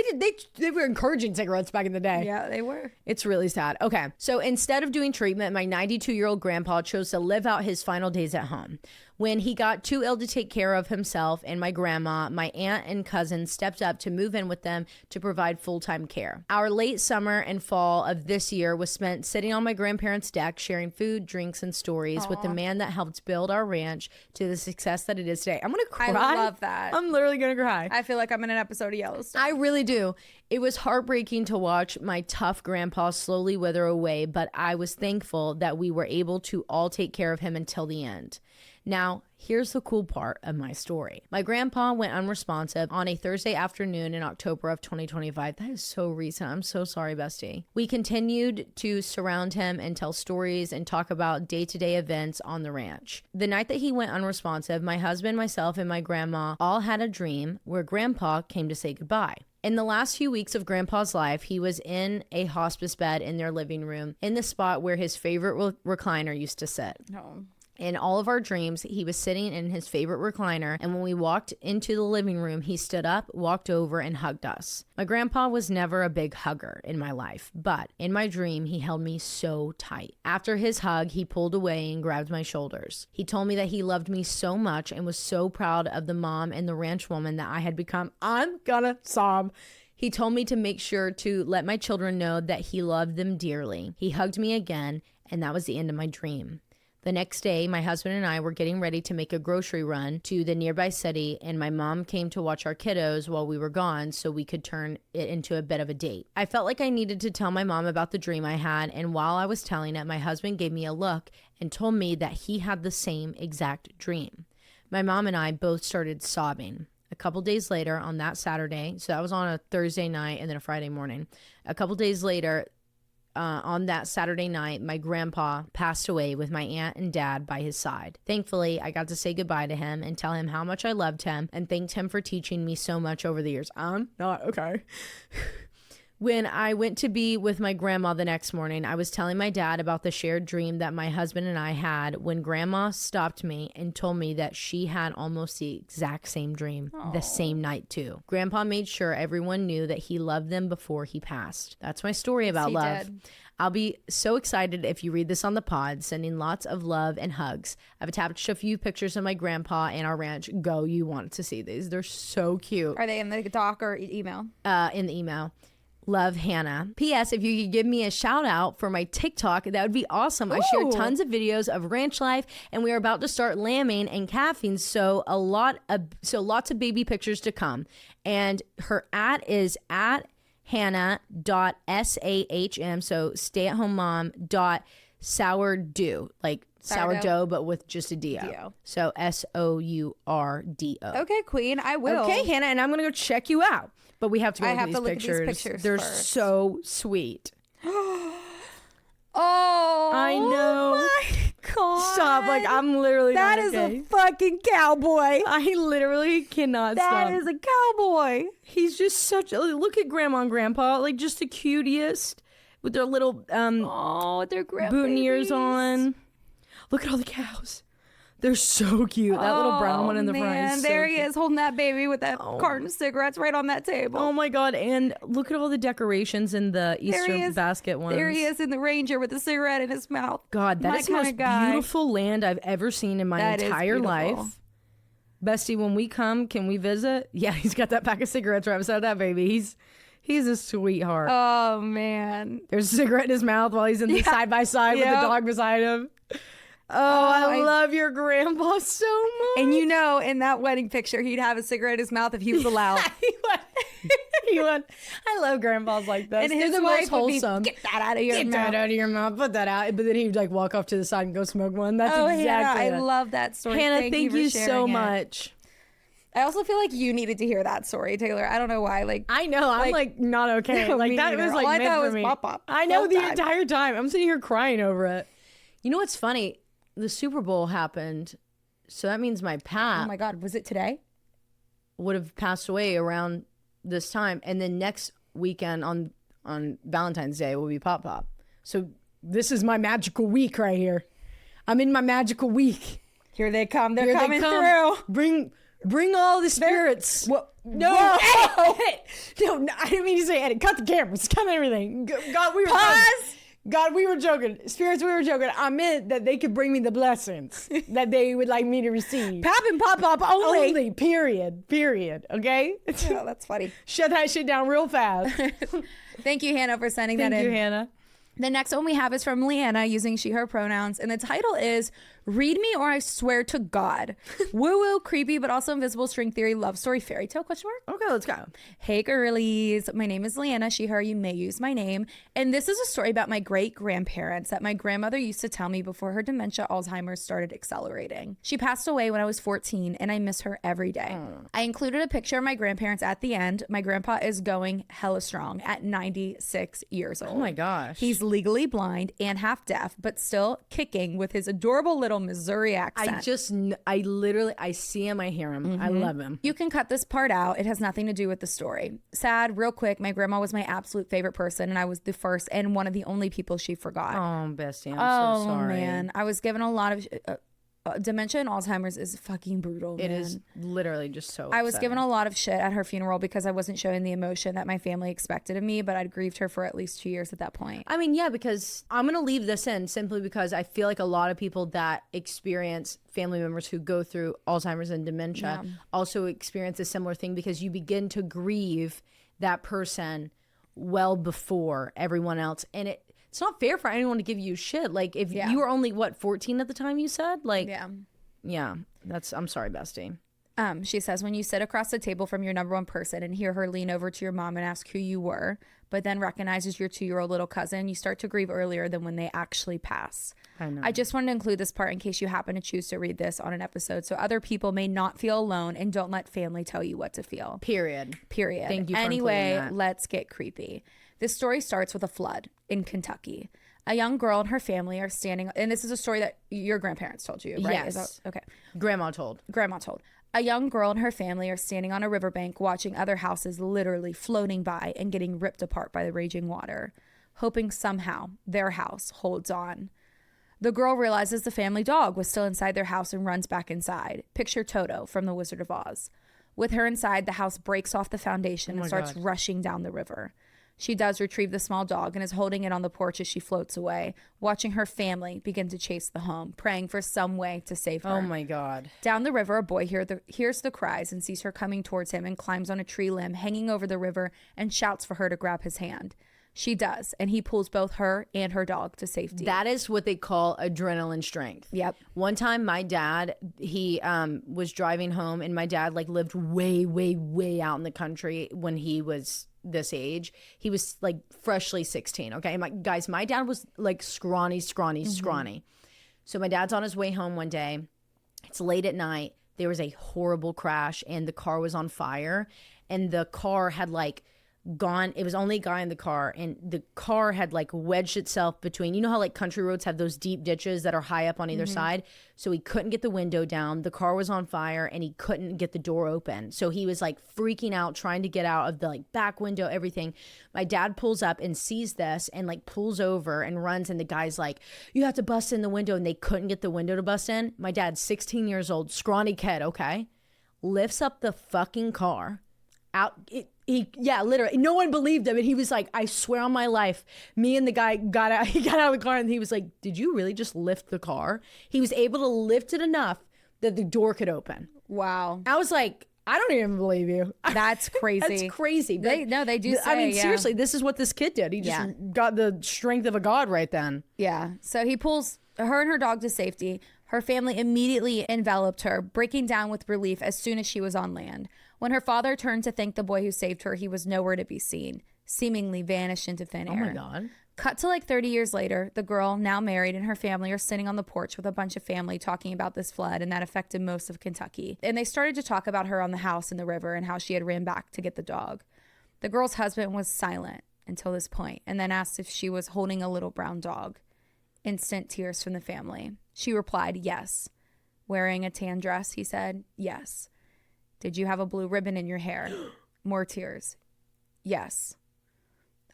they were encouraging cigarettes back in the day. Yeah, they were. It's really sad. Okay. So instead of doing treatment, my 92-year-old grandpa chose to live out his final days at home. When he got too ill to take care of himself and my grandma, my aunt and cousin stepped up to move in with them to provide full-time care. Our late summer and fall of this year was spent sitting on my grandparents' deck, sharing food, drinks, and stories with the man that helped build our ranch to the success that it is today. I'm going to cry. I love that. I'm literally going to cry. I feel like I'm in an episode of Yellowstone. I really do. It was heartbreaking to watch my tough grandpa slowly wither away, but I was thankful that we were able to all take care of him until the end. Now, here's the cool part of my story. My grandpa went unresponsive on a Thursday afternoon in October of 2025. That is so recent. I'm so sorry, bestie. We continued to surround him and tell stories and talk about day-to-day events on the ranch. The night that he went unresponsive, my husband, myself, and my grandma all had a dream where grandpa came to say goodbye. In the last few weeks of Grandpa's life, he was in a hospice bed in their living room, in the spot where his favorite recliner used to sit. Oh. In all of our dreams, he was sitting in his favorite recliner, and when we walked into the living room, he stood up, walked over, and hugged us. My grandpa was never a big hugger in my life, but in my dream, he held me so tight. After his hug, he pulled away and grabbed my shoulders. He told me that he loved me so much and was so proud of the mom and the ranch woman that I had become. I'm gonna sob. He told me to make sure to let my children know that he loved them dearly. He hugged me again, and that was the end of my dream. The next day, my husband and I were getting ready to make a grocery run to the nearby city, and my mom came to watch our kiddos while we were gone so we could turn it into a bit of a date. I felt like I needed to tell my mom about the dream I had, and while I was telling it, my husband gave me a look and told me that he had the same exact dream. My mom and I both started sobbing. A couple days later on that Saturday, so that was on a Thursday night and then a Friday morning. A couple days later, on that Saturday night, my grandpa passed away with my aunt and dad by his side. Thankfully, I got to say goodbye to him and tell him how much I loved him and thanked him for teaching me so much over the years. I'm not okay. When I went to be with my grandma the next morning, I was telling my dad about the shared dream that my husband and I had when grandma stopped me and told me that she had almost the exact same dream the same night too. Grandpa made sure everyone knew that he loved them before he passed. That's my story about love. Did. I'll be so excited if you read this on the pod, sending lots of love and hugs. I've attached a few pictures of my grandpa and our ranch. Go, you want to see these. They're so cute. Are they in the doc or email? In the email. Love, Hannah. P.S. If you could give me a shout out for my TikTok, that would be awesome. Ooh. I share tons of videos of ranch life, and we are about to start lambing and calving, so lots of baby pictures to come. And her @ is @hannah.sahm, so stay-at-home-mom.sourdough, like sourdough, but with just a D-O. So SOURDO. Okay, queen, I will. Okay, Hannah, and I'm going to go check you out. But we have to go look at these pictures. They're first. so sweet. Oh, I know. My God. Stop. Like, I'm literally That is a fucking cowboy. I literally cannot stop. That is a cowboy. He's just such a... Look at Grandma and Grandpa. Like, just the cutest. With their little their boutonnieres on. Look at all the cows. They're so cute. That little brown one in the front is so there cute. he is holding that baby with that carton of cigarettes right on that table. Oh my God. And look at all the decorations in the Easter basket ones. There he is in the Ranger with the cigarette in his mouth. God, that is the most beautiful land I've ever seen in my entire life. Bestie, when we come, can we visit? Yeah, he's got that pack of cigarettes right beside that baby. He's a sweetheart. Oh, man. There's a cigarette in his mouth while he's in the side by side with the dog beside him. I love your grandpa so much. And you know, in that wedding picture, he'd have a cigarette in his mouth if he was allowed. He would. I love grandpas like that. And his wife would be, get that out of your mouth. Get that out of your mouth. Put that out. But then he'd like walk off to the side and go smoke one. That's exactly Hannah, I love that story. Hannah, thank you so much. I also feel like you needed to hear that story, Taylor. I don't know why. Like, I know. I'm like not okay. Like that was like meant for me. Pop-up. I know the entire time. I'm sitting here crying over it. You know what's funny? The Super Bowl happened, so that means my pap. Oh my God, was it today? Would have passed away around this time, and then next weekend on Valentine's Day will be Pop. So this is my magical week right here. I'm in my magical week. Here they come. They're coming through. Bring all the spirits. No, no, I didn't mean to say edit. Cut the cameras. Cut everything. God, we were pause. God, we were joking. Spirits, we were joking. I meant that they could bring me the blessings that they would like me to receive. Pap and pop only. Only, period. Okay? Oh, that's funny. Shut that shit down real fast. Thank you, Hannah, for sending that in. Thank you, Hannah. The next one we have is from Leanna using she, her pronouns. And the title is Read Me or I Swear to God. Woo-woo, creepy, but also invisible string theory, love story, fairy tale, ? Okay, let's go. Hey, girlies. My name is Leanna. She, her, you may use my name. And this is a story about my great-grandparents that my grandmother used to tell me before her dementia Alzheimer's started accelerating. She passed away when I was 14, and I miss her every day. I included a picture of my grandparents at the end. My grandpa is going hella strong at 96 years old. Oh my gosh. He's legally blind and half deaf, but still kicking with his adorable little Missouri accent. I see him, I hear him. I love him. You can cut this part out. It has nothing to do with the story. Sad, real quick, my grandma was my absolute favorite person, and I was the first and one of the only people she forgot. Oh, bestie, I'm so sorry. Oh, man. I was given a lot of... dementia and Alzheimer's is fucking brutal, man. It is literally just so I was given a lot of shit at her funeral because I wasn't showing the emotion that my family expected of me, but I'd grieved her for at least 2 years at that point. I mean, yeah, because I'm going to leave this in simply because I feel like a lot of people that experience family members who go through Alzheimer's and dementia also experience a similar thing because you begin to grieve that person well before everyone else. And it's not fair for anyone to give you shit. Like if you were only 14 at the time you said? Like yeah. I'm sorry, bestie. She says, when you sit across the table from your number one person and hear her lean over to your mom and ask who you were, but then recognizes your 2-year-old little cousin, you start to grieve earlier than when they actually pass. I know. I just wanted to include this part in case you happen to choose to read this on an episode so other people may not feel alone, and don't let family tell you what to feel. Period. Thank you for including that. Let's get creepy. This story starts with a flood in Kentucky. A young girl and her family are standing, and this is a story that your grandparents told you, right? Yes. Okay. Grandma told. A young girl and her family are standing on a riverbank watching other houses literally floating by and getting ripped apart by the raging water, hoping somehow their house holds on. The girl realizes the family dog was still inside their house and runs back inside. Picture Toto from The Wizard of Oz. With her inside, the house breaks off the foundation and starts rushing down the river. She does retrieve the small dog and is holding it on the porch as she floats away, watching her family begin to chase the home, praying for some way to save her. Oh my God. Down the river, a boy hears the cries and sees her coming towards him and climbs on a tree limb hanging over the river and shouts for her to grab his hand. She does, and he pulls both her and her dog to safety. That is what they call adrenaline strength. Yep. One time my dad, he was driving home, and my dad like lived way, way, way out in the country when he was this age. He was like freshly 16. Okay. My dad was like scrawny. So my dad's on his way home one day. It's late at night. There was a horrible crash and the car was on fire, and the car had like gone. It was only a guy in the car, and the car had like wedged itself between, you know how like country roads have those deep ditches that are high up on either side. So he couldn't get the window down. The car was on fire and he couldn't get the door open. So he was like freaking out, trying to get out of the like back window, everything. My dad pulls up and sees this and like pulls over and runs. And the guy's like, you have to bust in the window. And they couldn't get the window to bust in. My dad's 16 years old, scrawny kid. Okay. Lifts up the fucking car out. Literally, no one believed him, and he was like, I swear on my life, me and the guy got out. He got out of the car and he was like, did you really just lift the car? He was able to lift it enough that the door could open. Wow. I was like, I don't even believe you. That's crazy. That's crazy. They do say, I mean, seriously, this is what this kid did. He just got the strength of a god right then. Yeah. So he pulls her and her dog to safety. Her family immediately enveloped her, breaking down with relief as soon as she was on land. When her father turned to thank the boy who saved her, he was nowhere to be seen, seemingly vanished into thin air. Oh my God. Cut to like 30 years later, the girl, now married, and her family are sitting on the porch with a bunch of family talking about this flood and that affected most of Kentucky. And they started to talk about her on the house in the river and how she had ran back to get the dog. The girl's husband was silent until this point and then asked if she was holding a little brown dog. Instant tears from the family. She replied, yes. Wearing a tan dress, he said, yes. Did you have a blue ribbon in your hair? More tears. Yes.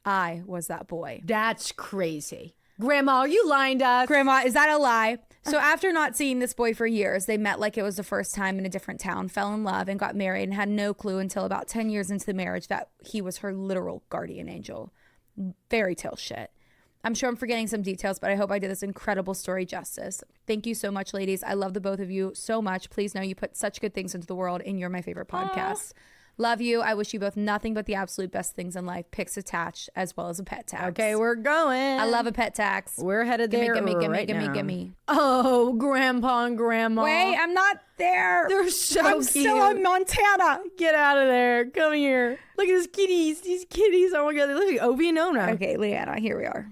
I was that boy. That's crazy. Grandma, are you lying to us? Grandma, is that a lie? So after not seeing this boy for years, they met like it was the first time in a different town, fell in love, and got married, and had no clue until about 10 years into the marriage that he was her literal guardian angel. Fairy tale shit. I'm sure I'm forgetting some details, but I hope I did this incredible story justice. Thank you so much, ladies. I love the both of you so much. Please know you put such good things into the world, and you're my favorite podcast. Love you. I wish you both nothing but the absolute best things in life. Pics attached, as well as a pet tax. Okay, we're going. I love a pet tax. We're headed there Gimme. Oh, Grandpa and Grandma. Wait, I'm not there. They're so I'm cute. still in Montana. Get out of there. Come here. Look at these kitties. These kitties. Oh my God, they look like Ovi and Nona. Okay, Leanna, here we are.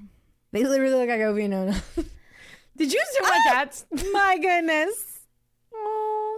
They literally look like Ovi and Nona. Did you see my cats? My goodness.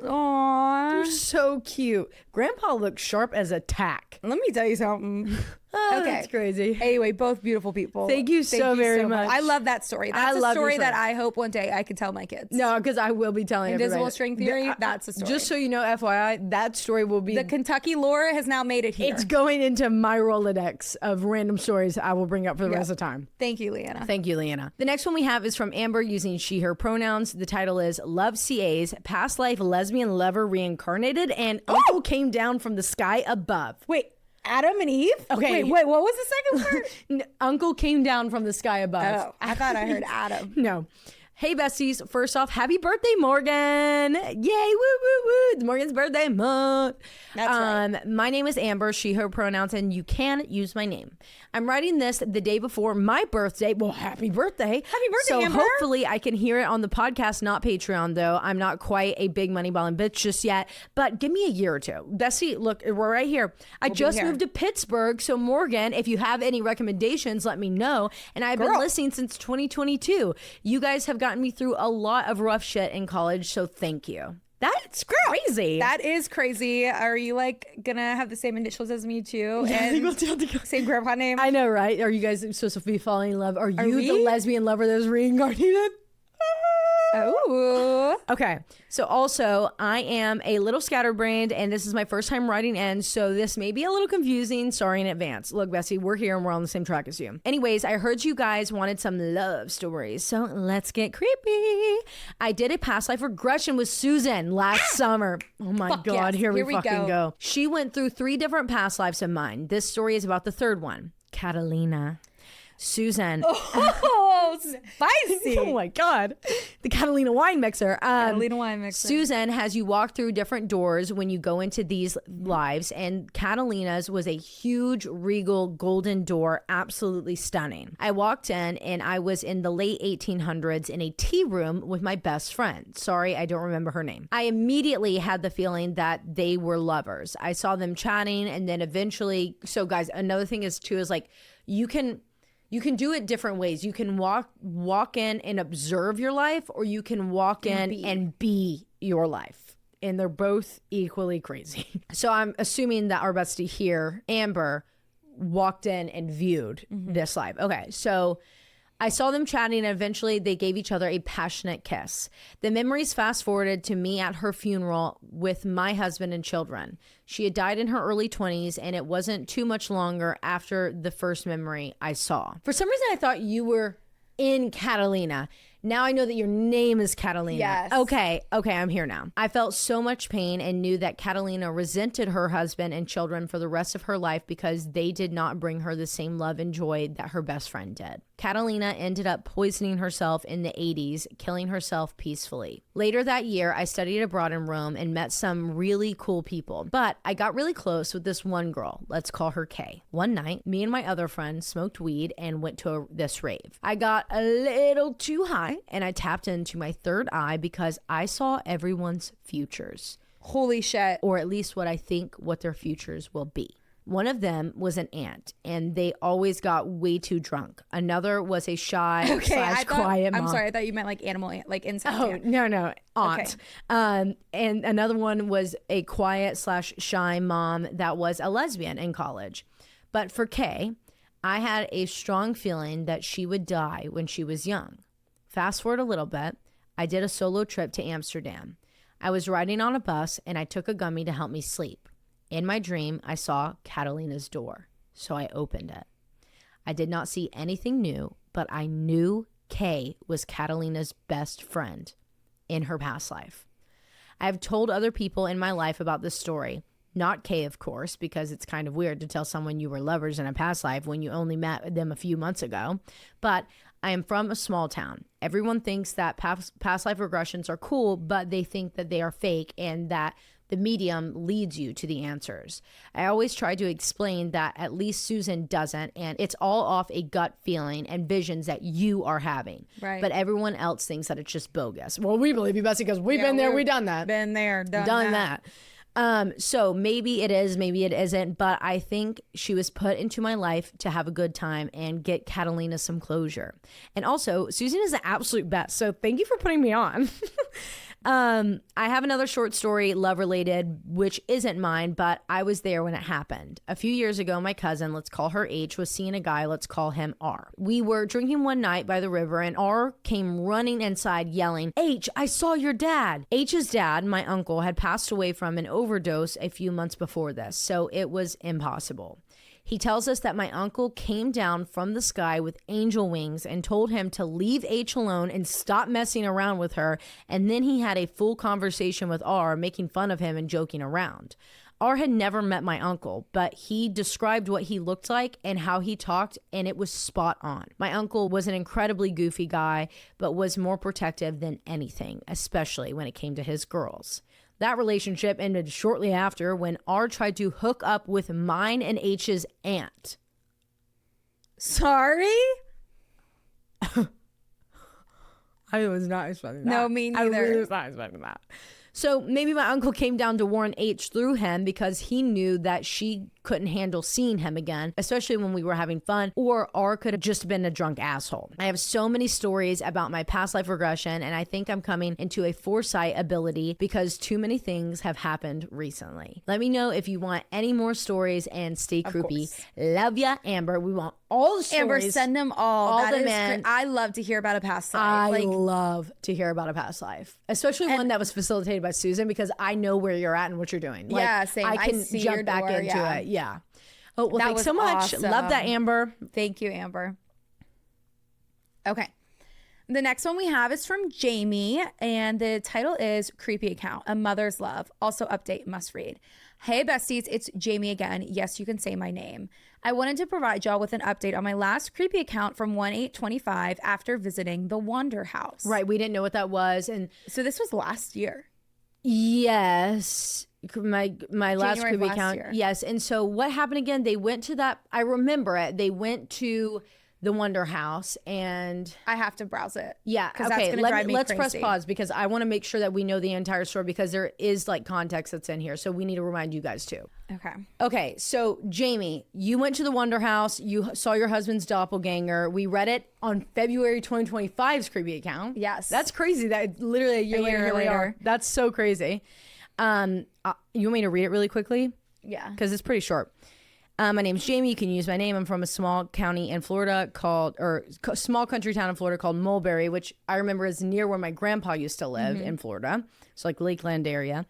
Aww. They're so cute. Grandpa looks sharp as a tack. Let me tell you something. Oh, okay. That's crazy. Anyway, both beautiful people. Thank you so very much. I love that story. That's a story that I hope one day I can tell my kids. No, because I will be telling Invisible String Theory, that's a story. Just so you know, FYI, that story will be... The Kentucky lore has now made it here. It's going into my Rolodex of random stories I will bring up for the rest of the time. Thank you, Leanna. Thank you, Leanna. The next one we have is from Amber using she, her pronouns. The title is Love CA's Past Life Lesbian Lover Reincarnated and Uncle Came Down from the Sky Above. Wait. Adam and Eve? Okay. Wait, what was the second part? Uncle came down from the sky above. Oh, I thought I heard Adam. No. Hey, besties. First off, happy birthday, Morgan. Yay, woo, woo, woo. It's Morgan's birthday month. That's right. My name is Amber, she, her pronouns, and you can use my name. I'm writing this the day before my birthday. Well, happy birthday. Happy birthday, Amber. So hopefully I can hear it on the podcast, not Patreon, though. I'm not quite a big money balling bitch just yet, but give me a year or two. Bestie, look, we're right here. I just moved to Pittsburgh. So Morgan, if you have any recommendations, let me know. And I've been listening since 2022. You guys have gotten me through a lot of rough shit in college, so thank you. That's crazy. That is crazy. Are you like gonna have the same initials as me too? Yeah, and I think we'll do the same grandpa name. I know, right? Are you guys supposed to be falling in love? Are you the lesbian lover that was reincarnated? Oh. Okay. So also, I am a little scatterbrained, and this is my first time writing in, so this may be a little confusing. Sorry in advance. Look, Bessie, we're here and we're on the same track as you. Anyways, I heard you guys wanted some love stories, so let's get creepy. I did a past life regression with Susan last summer. Oh my God, yes. here we fucking go. She went through 3 different past lives of mine. This story is about the third one, Catalina. Susan. Oh, spicy. Oh my God. The Catalina wine mixer. Catalina wine mixer. Susan has you walk through different doors when you go into these lives, and Catalina's was a huge regal golden door, absolutely stunning. I walked in and I was in the late 1800s in a tea room with my best friend. Sorry, I don't remember her name. I immediately had the feeling that they were lovers. I saw them chatting, and then eventually, so guys, another thing is too is like you can do it different ways. You can walk in and observe your life, or you can walk in and be your life. And they're both equally crazy. So I'm assuming that our bestie here, Amber, walked in and viewed this live. Okay, so I saw them chatting, and eventually they gave each other a passionate kiss. The memories fast forwarded to me at her funeral with my husband and children. She had died in her early 20s, and it wasn't too much longer after the first memory I saw. For some reason, I thought you were in Catalina. Now I know that your name is Catalina. Yes. Okay, I'm here now. I felt so much pain and knew that Catalina resented her husband and children for the rest of her life because they did not bring her the same love and joy that her best friend did. Catalina ended up poisoning herself in the 80s, killing herself peacefully. Later that year, I studied abroad in Rome and met some really cool people, but I got really close with this one girl. Let's call her Kay. One night, me and my other friend smoked weed and went to this rave. I got a little too high, and I tapped into my third eye because I saw everyone's futures. Holy shit. Or at least what I think what their futures will be. One of them was an aunt, and they always got way too drunk. Another was a shy / quiet mom. I'm sorry, I thought you meant like animal, like insect. Oh, no, aunt. Okay. And another one was a quiet / shy mom that was a lesbian in college. But for Kay, I had a strong feeling that she would die when she was young. Fast forward a little bit, I did a solo trip to Amsterdam. I was riding on a bus, and I took a gummy to help me sleep. In my dream, I saw Catalina's door, so I opened it. I did not see anything new, but I knew Kay was Catalina's best friend in her past life. I have told other people in my life about this story. Not Kay, of course, because it's kind of weird to tell someone you were lovers in a past life when you only met them a few months ago. But I am from a small town. Everyone thinks that past life regressions are cool, but they think that they are fake and that the medium leads you to the answers. I always try to explain that at least Susan doesn't, and it's all off a gut feeling and visions that you are having. Right. But everyone else thinks that it's just bogus. Well, we believe you, Bessie, because we've been there, we've done that. Been there, done that. So maybe it is, maybe it isn't, but I think she was put into my life to have a good time and get Catalina some closure. And also, Susan is the absolute best, so thank you for putting me on. I have another short story, love related, which isn't mine, but I was there when it happened. A few years ago, my cousin, let's call her H, was seeing a guy, let's call him R. We were drinking one night by the river, and R came running inside yelling, "H, I saw your dad." H's dad, my uncle, had passed away from an overdose a few months before this, so it was impossible. He tells us that my uncle came down from the sky with angel wings and told him to leave H alone and stop messing around with her. And then he had a full conversation with R, making fun of him and joking around. R had never met my uncle, but he described what he looked like and how he talked, and it was spot on. My uncle was an incredibly goofy guy, but was more protective than anything, especially when it came to his girls. That relationship ended shortly after when R tried to hook up with mine and H's aunt. Sorry? I was not expecting that. No, me neither. I really was not expecting that. So maybe my uncle came down to Warren H through him because he knew that she couldn't handle seeing him again, especially when we were having fun, or R could have just been a drunk asshole. I have so many stories about my past life regression, and I think I'm coming into a foresight ability because too many things have happened recently. Let me know if you want any more stories, and stay creepy. Love ya, Amber. We want all the stories. Amber, send them all. All them in. I love to hear about a past life. I love to hear about a past life, especially one that was facilitated by Susan, because I know where you're at and what you're doing. Yeah, same. I can see jump your back door, into it. Yeah. Oh, well, thanks was so much. awesome. Love that, Amber. Thank you, Amber. Okay. The next one we have is from Jamie, and the title is Creepy Account, A Mother's Love. Also update, must read. Hey besties, it's Jamie again. Yes, you can say my name. I wanted to provide y'all with an update on my last creepy account from 1/8/25 after visiting the Wonder House. Right, we didn't know what that was, and So this was last year. yes, my last January of creepy last account. year. Yes, and so what happened again? They went to that. I remember it. They went to the Wonder House, and I have to browse it. yeah, because okay. that's gonna drive me Let's press crazy. pause because I want to make sure that we know the entire story, because there is like context that's in here, so we need to remind you guys too. Okay. Okay, so Jamie, you went to the Wonder House. You saw your husband's doppelganger. We read it on February 2025's creepy account. Yes. That's crazy. That literally a year later, here we are. That's so crazy. You want me to read it really quickly? Yeah. Because it's pretty short. My name's Jamie. You can use my name. I'm from a small county in Florida small country town in Florida called Mulberry, which I remember is near where my grandpa used to live in Florida. So like Lakeland area.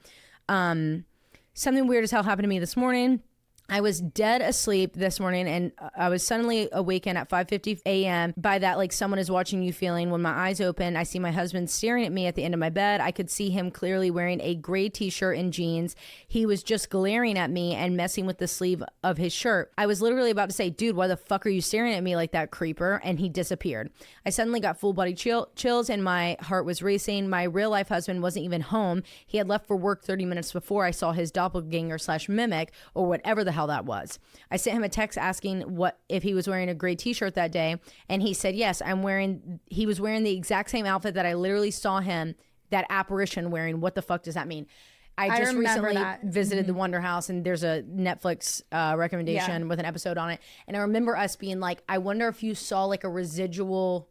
Something weird as hell happened to me this morning. I was dead asleep this morning, and I was suddenly awakened at 5:50 a.m. by that, like, someone is watching you feeling. When my eyes open, I see my husband staring at me at the end of my bed. I could see him clearly wearing a gray t-shirt and jeans. He was just glaring at me and messing with the sleeve of his shirt. I was literally about to say, dude, why the fuck are you staring at me like that, creeper? And he disappeared. I suddenly got full body chills and my heart was racing. My real life husband wasn't even home. He had left for work 30 minutes before I saw his doppelganger / mimic, or whatever the hell that was. I sent him a text asking what if he was wearing a gray t-shirt that day, and he said yes. He was wearing the exact same outfit that I literally saw him, that apparition, wearing. What the fuck does that mean? I just recently visited the Wonder House, and there's a Netflix recommendation with an episode on it, and I remember us being like, I wonder if you saw like a residual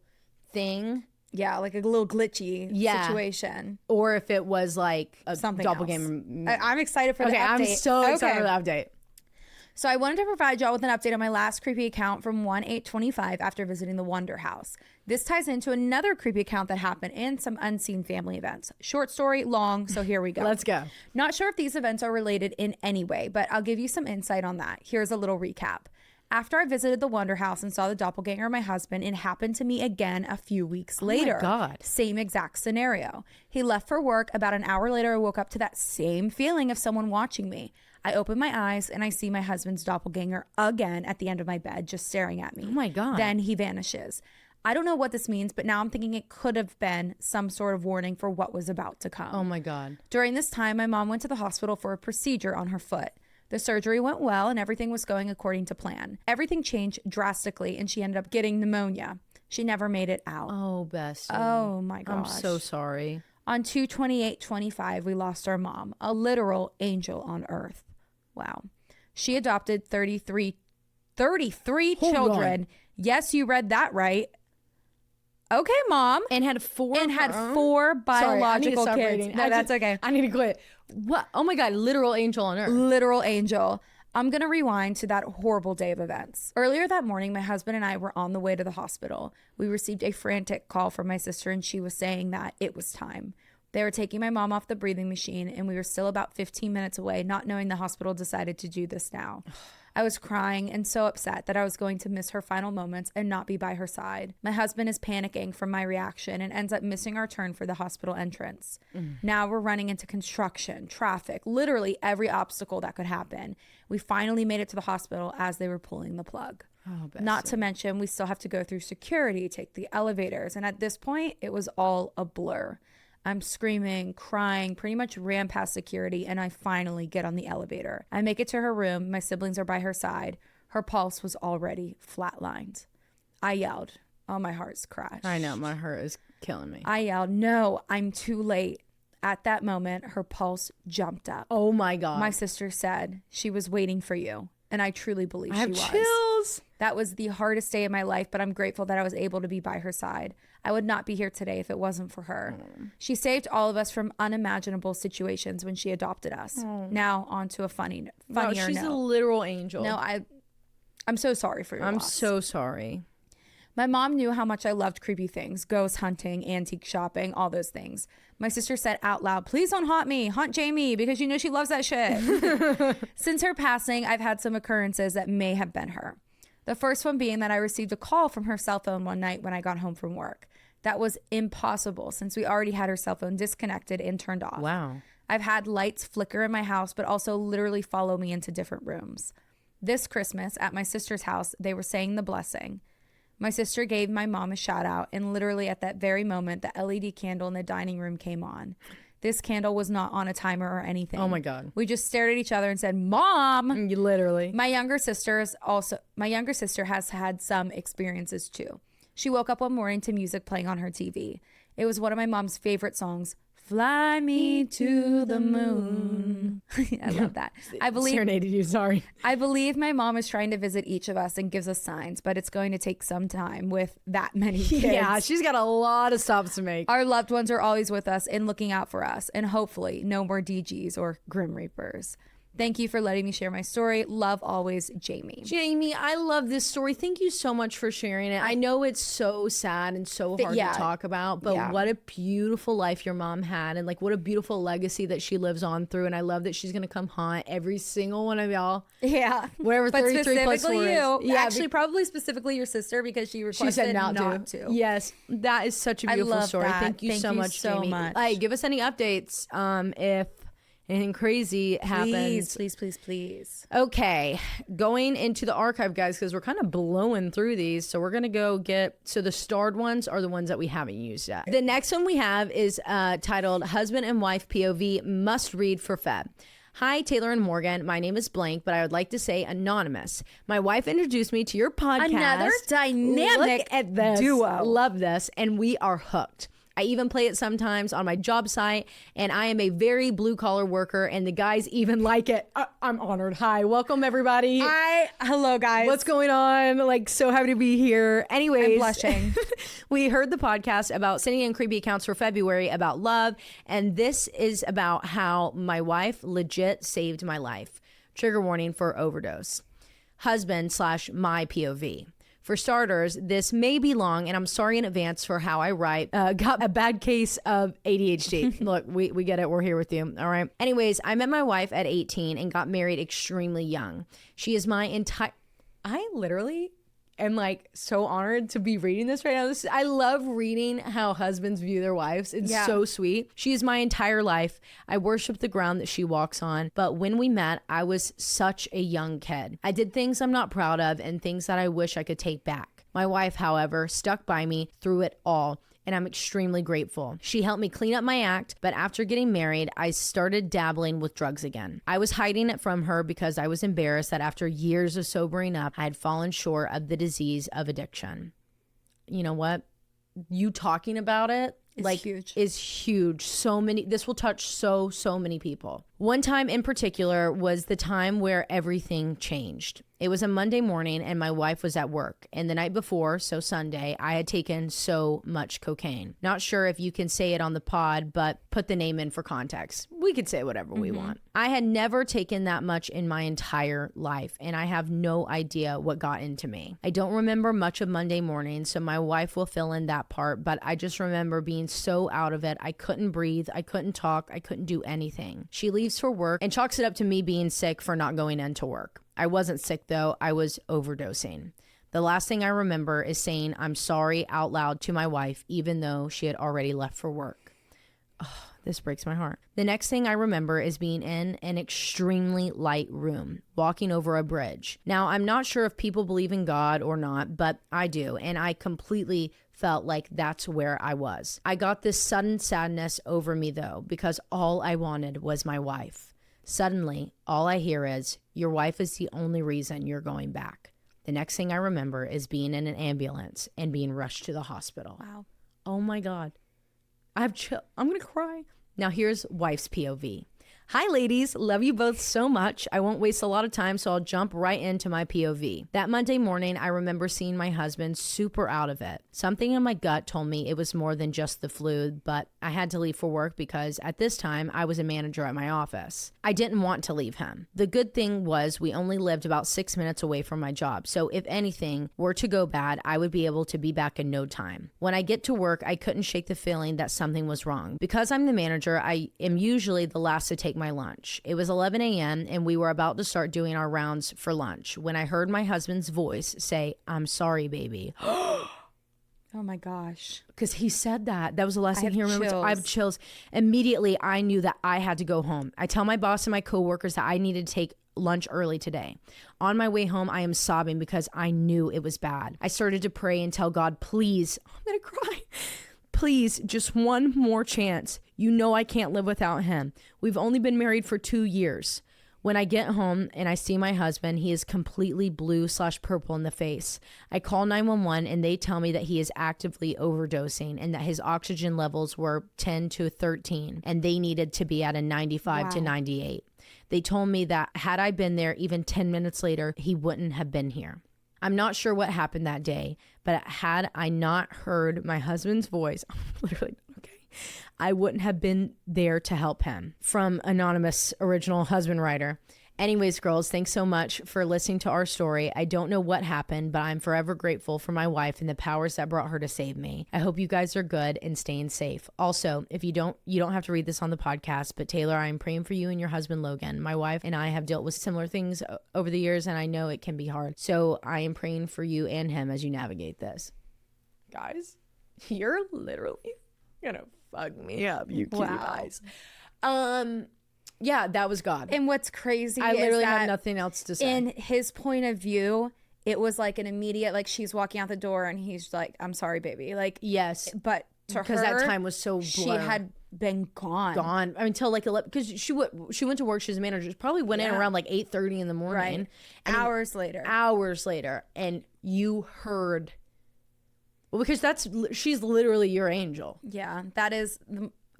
thing. Yeah, like a little glitchy situation. Or if it was like a Something doppelganger. I'm excited for the update. I'm so excited for the update. So I wanted to provide y'all with an update on my last creepy account from 1/8/25 after visiting the Wonder House. This ties into another creepy account that happened and some unseen family events. Short story, long, so here we go. Let's go. Not sure if these events are related in any way, but I'll give you some insight on that. Here's a little recap. After I visited the Wonder House and saw the doppelganger of my husband, it happened to me again a few weeks later. Oh my God. Same exact scenario. He left for work. About an hour later, I woke up to that same feeling of someone watching me. I open my eyes and I see my husband's doppelganger again at the end of my bed, just staring at me. Oh my God. Then he vanishes. I don't know what this means, but now I'm thinking it could have been some sort of warning for what was about to come. Oh my God. During this time, my mom went to the hospital for a procedure on her foot. The surgery went well and everything was going according to plan. Everything changed drastically and she ended up getting pneumonia. She never made it out. Oh, Bessie. Oh my gosh. I'm so sorry. On 2/28/25, we lost our mom, a literal angel on earth. Wow. She adopted 33 Hold children. on. Yes, you read that right. Okay, Mom. And had four biological Sorry, kids. No, that's okay. I need to quit. What? Oh my God, literal angel on earth. Literal angel. I'm going to rewind to that horrible day of events. Earlier that morning, my husband and I were on the way to the hospital. We received a frantic call from my sister, and she was saying that it was time. They were taking my mom off the breathing machine, and we were still about 15 minutes away, not knowing the hospital decided to do this now. I was crying and so upset that I was going to miss her final moments and not be by her side. My husband is panicking from my reaction and ends up missing our turn for the hospital entrance. Now we're running into construction, traffic, literally every obstacle that could happen. We finally made it to the hospital as they were pulling the plug. Oh, Not to mention, we still have to go through security, take the elevators. And at this point, it was all a blur. I'm screaming, crying, pretty much ran past security, and I finally get on the elevator. I make it to her room. My siblings are by her side. Her pulse was already flatlined. I yelled. Oh, my heart's crashed. I know. My heart is killing me. I yelled, no, I'm too late. At that moment, her pulse jumped up. Oh my God. My sister said she was waiting for you. And I truly believe she was. Chills. That was the hardest day of my life, but I'm grateful that I was able to be by her side. I would not be here today if it wasn't for her. She saved all of us from unimaginable situations when she adopted us. Now on to a funnier She's note. a literal angel. No, I'm so sorry for your I'm loss. so sorry. My mom knew how much I loved creepy things, ghost hunting, antique shopping, all those things. My sister said out loud, please don't haunt me, haunt Jamie, because you know she loves that shit. Since her passing, I've had some occurrences that may have been her. The first one being that I received a call from her cell phone one night when I got home from work. That was impossible since we already had her cell phone disconnected and turned off. Wow. I've had lights flicker in my house, but also literally follow me into different rooms. This Christmas at my sister's house, they were saying the blessing. My sister gave my mom a shout out, and literally at that very moment, the LED candle in the dining room came on. This candle was not on a timer or anything. Oh my God. We just stared at each other and said, Mom! Literally. My younger sister has had some experiences too. She woke up one morning to music playing on her TV. It was one of my mom's favorite songs, Fly Me to the Moon. I love that. Serenaded you, sorry. I believe my mom is trying to visit each of us and gives us signs, but it's going to take some time with that many kids. Yeah, she's got a lot of stops to make. Our loved ones are always with us and looking out for us, and hopefully no more DGs or Grim Reapers. Thank you for letting me share my story. Love always, Jamie. Jamie, I love this story. Thank you so much for sharing it. I know it's so sad and so hard to talk about, but what a beautiful life your mom had, and like what a beautiful legacy that she lives on through. And I love that she's gonna come haunt every single one of y'all. Yeah, whatever. But 33 plus 4 specifically you. Yeah, actually, probably specifically your sister because she requested said not to. Yes, that is such a beautiful story. That. Thank you so much, Jamie. Hey, give us any updates if anything crazy happens. Please. Okay, going into the archive, guys, because we're kind of blowing through these. So we're going to go so the starred ones are the ones that we haven't used yet. The next one we have is titled Husband and Wife POV Must Read for Feb. Hi, Taylar and Morgan. My name is blank, but I would like to say anonymous. My wife introduced me to your podcast. Another dynamic Look at this. duo. Love this. And we are hooked. I even play it sometimes on my job site, and I am a very blue collar worker, and the guys even like it. I'm honored. Hi, welcome everybody. Hello guys. What's going on? Like, so happy to be here. Anyways, I'm blushing. We heard the podcast about sending in creepy accounts for February about love, and this is about how my wife legit saved my life. Trigger warning for overdose. Husband/my POV. For starters, this may be long, and I'm sorry in advance for how I write. Got a bad case of ADHD. Look, we get it. We're here with you. All right. Anyways, I met my wife at 18 and got married extremely young. She is my entire... I literally am like so honored to be reading this right now. I love reading how husbands view their wives. It's so sweet. She is my entire life. I worship the ground that she walks on. But when we met, I was such a young kid. I did things I'm not proud of and things that I wish I could take back. My wife, however, stuck by me through it all, and I'm extremely grateful. She helped me clean up my act, but after getting married, I started dabbling with drugs again. I was hiding it from her because I was embarrassed that after years of sobering up, I had fallen short of the disease of addiction. You know what? You talking about it is huge. This will touch so many people. One time in particular was the time where everything changed. It was a Monday morning and my wife was at work. And the night before, so Sunday, I had taken so much cocaine. Not sure if you can say it on the pod, but put the name in for context. We could say whatever we want. I had never taken that much in my entire life, and I have no idea what got into me. I don't remember much of Monday morning, so my wife will fill in that part, but I just remember being so out of it. I couldn't breathe. I couldn't talk. I couldn't do anything. She leaves for work and chalks it up to me being sick for not going into work. I wasn't sick though. I was overdosing. The last thing I remember is saying I'm sorry out loud to my wife, even though she had already left for work. Oh, this breaks my heart. The next thing I remember is being in an extremely light room, walking over a bridge. Now, I'm not sure if people believe in God or not, but I do, and I completely felt like that's where I was. I got this sudden sadness over me though, because all I wanted was my wife. Suddenly, all I hear is, your wife is the only reason you're going back. The next thing I remember is being in an ambulance and being rushed to the hospital. Wow. Oh my God. I'm going to cry. Now here's wife's POV. Hi ladies, love you both so much. I won't waste a lot of time, so I'll jump right into my POV. That Monday morning, I remember seeing my husband super out of it. Something in my gut told me it was more than just the flu, but I had to leave for work because at this time, I was a manager at my office. I didn't want to leave him. The good thing was we only lived about 6 minutes away from my job, so if anything were to go bad, I would be able to be back in no time. When I get to work, I couldn't shake the feeling that something was wrong. Because I'm the manager, I am usually the last to take my lunch. It was 11 a.m. and we were about to start doing our rounds for lunch when I heard my husband's voice say, "I'm sorry, baby." Oh my gosh. Because he said that. That was the last thing he remembered. chills. I have chills. Immediately, I knew that I had to go home. I tell my boss and my coworkers that I needed to take lunch early today. On my way home, I am sobbing because I knew it was bad. I started to pray and tell God, please, I'm going to cry. Please, just one more chance. You know I can't live without him. We've only been married for 2 years. When I get home and I see my husband, he is completely blue/purple in the face. I call 911 and they tell me that he is actively overdosing and that his oxygen levels were 10 to 13 and they needed to be at a 95 to 98. They told me that had I been there even 10 minutes later, he wouldn't have been here. I'm not sure what happened that day, but had I not heard my husband's voice, literally, okay, I wouldn't have been there to help him. From anonymous original husband writer. Anyways, girls, thanks so much for listening to our story. I don't know what happened, but I'm forever grateful for my wife and the powers that brought her to save me. I hope you guys are good and staying safe. Also, if you don't have to read this on the podcast, but Taylar, I'm praying for you and your husband, Logan. My wife and I have dealt with similar things over the years, and I know it can be hard. So I am praying for you and him as you navigate this. Guys, you're literally gonna fuck me up, you cutie guys. Yeah, that was God. And what's crazy I literally is that have nothing else to say. in his point of view, it was like an immediate, like she's walking out the door and he's like, "I'm sorry, baby." Like, yes, but to her, because that time was so she blurred. had been gone. I mean, till like 11, because she went to work. She was a manager. She probably went in around like 8:30 in the morning. Right. And Hours later, and you heard. Well, because she's literally your angel. yeah, that is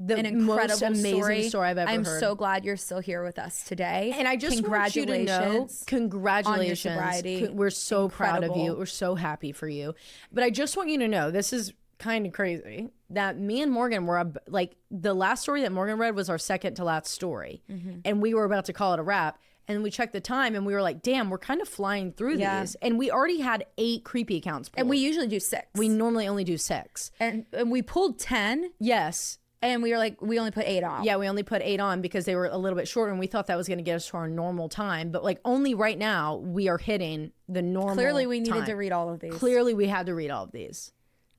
The an incredible most amazing story I've ever I'm heard. so glad you're still here with us today. And I just want you to know, congratulations. On your sobriety. We're so proud of you. Incredible. We're so happy for you. But I just want you to know, this is kind of crazy, that me and Morgan were like, the last story that Morgan read was our second to last story. Mm-hmm. And we were about to call it a wrap. And we checked the time and we were like, damn, we're kind of flying through these. And we already had 8 creepy accounts pulled. And we usually do 6. We normally only do 6. And we pulled 10. Yes. And we were like, we only put 8 on. Yeah, we only put 8 on because they were a little bit shorter and we thought that was going to get us to our normal time. But like only right now we are hitting the normal Clearly we needed time. to read all of these. Clearly we had to read all of these.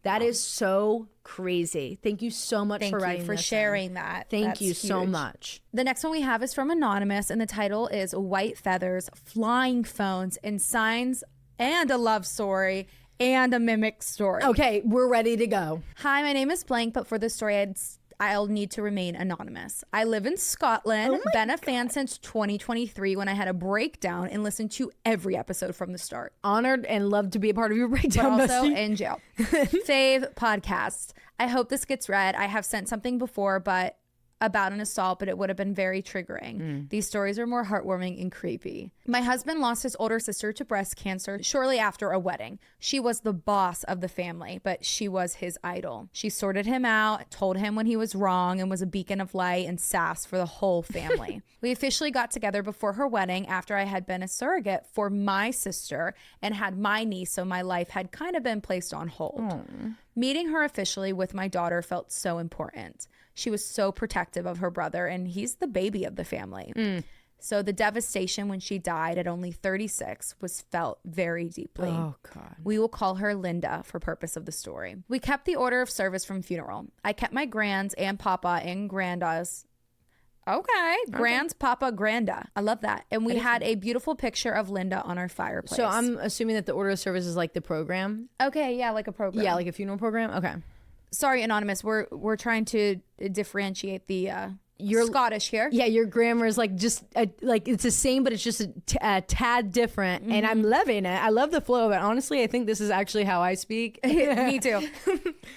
That is so crazy. Thank you so much for writing for this sharing in. that. Thank That's you so huge. much. The next one we have is from Anonymous, and the title is White Feathers, Flying Phones, and Signs, and a Love Story, and a Mimic Story. Okay, we're ready to go. Hi, my name is blank, but for this story, I'll need to remain anonymous. I live in Scotland, been a fan since 2023 when I had a breakdown and listened to every episode from the start. Honored and love to be a part of your breakdown, But also bestie. in jail. Fave podcast. I hope this gets read. I have sent something before, but about an assault, but it would have been very triggering. These stories are more heartwarming and creepy. My husband lost his older sister to breast cancer shortly after a wedding. She was the boss of the family, but she was his idol. She sorted him out, told him when he was wrong, and was a beacon of light and sass for the whole family. We officially got together before her wedding after I had been a surrogate for my sister and had my niece, so my life had kind of been placed on hold. Meeting her officially with my daughter felt so important. She was so protective of her brother, and he's the baby of the family. So the devastation when she died at only 36 was felt very deeply. Oh, God. We will call her Linda for purpose of the story. We kept the order of service from funeral. I kept my grands and papa and grandas. Okay. Grands, papa, granda. I love that. And we had a beautiful picture of Linda on our fireplace. So I'm assuming that the order of service is like the program. Okay, yeah, like a program. Yeah, like a funeral program. Okay. Sorry, Anonymous. We're trying to differentiate the You're Scottish here. Yeah, your grammar is like just like it's the same, but it's just a tad different. And I'm loving it. I love the flow of it. Honestly, I think this is actually how I speak. Me too.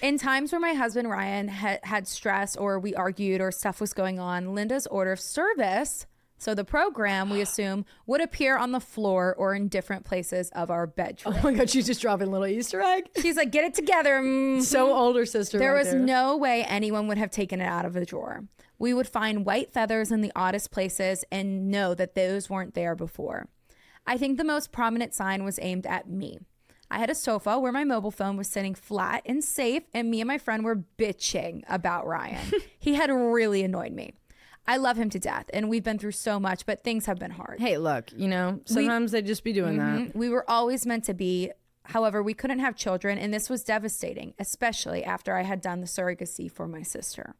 In times where my husband Ryan had stress or we argued or stuff was going on, Linda's order of service, so the program, we assume, would appear on the floor or in different places of our bedroom. Oh my God, she's just dropping a little Easter egg. She's like, get it together. So older sister. There right was no way anyone would have taken it out of the drawer. We would find white feathers in the oddest places and know that those weren't there before. I think the most prominent sign was aimed at me. I had a sofa where my mobile phone was sitting flat and safe, and me and my friend were bitching about Ryan. He had really annoyed me. I love him to death, and we've been through so much, but things have been hard. Hey, look, you know, sometimes they just be doing that. We were always meant to be. However, we couldn't have children, and this was devastating, especially after I had done the surrogacy for my sister.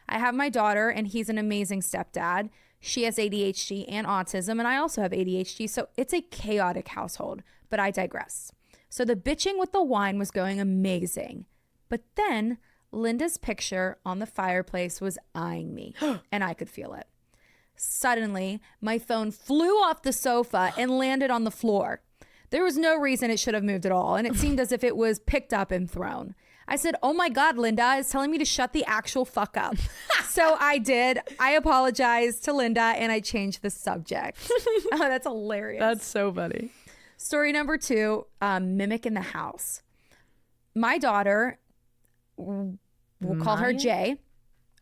I have my daughter, and he's an amazing stepdad. She has ADHD and autism, and I also have ADHD, so it's a chaotic household, but I digress. So the bitching with the wine was going amazing, but then Linda's picture on the fireplace was eyeing me, and I could feel it. Suddenly, my phone flew off the sofa and landed on the floor. There was no reason it should have moved at all, and it seemed as if it was picked up and thrown. I said, oh my God, Linda is telling me to shut the actual fuck up. So I did. I apologized to Linda, and I changed the subject. Oh, that's hilarious. That's so funny. Story number 2, mimic in the house. My daughter, we'll call her Jay.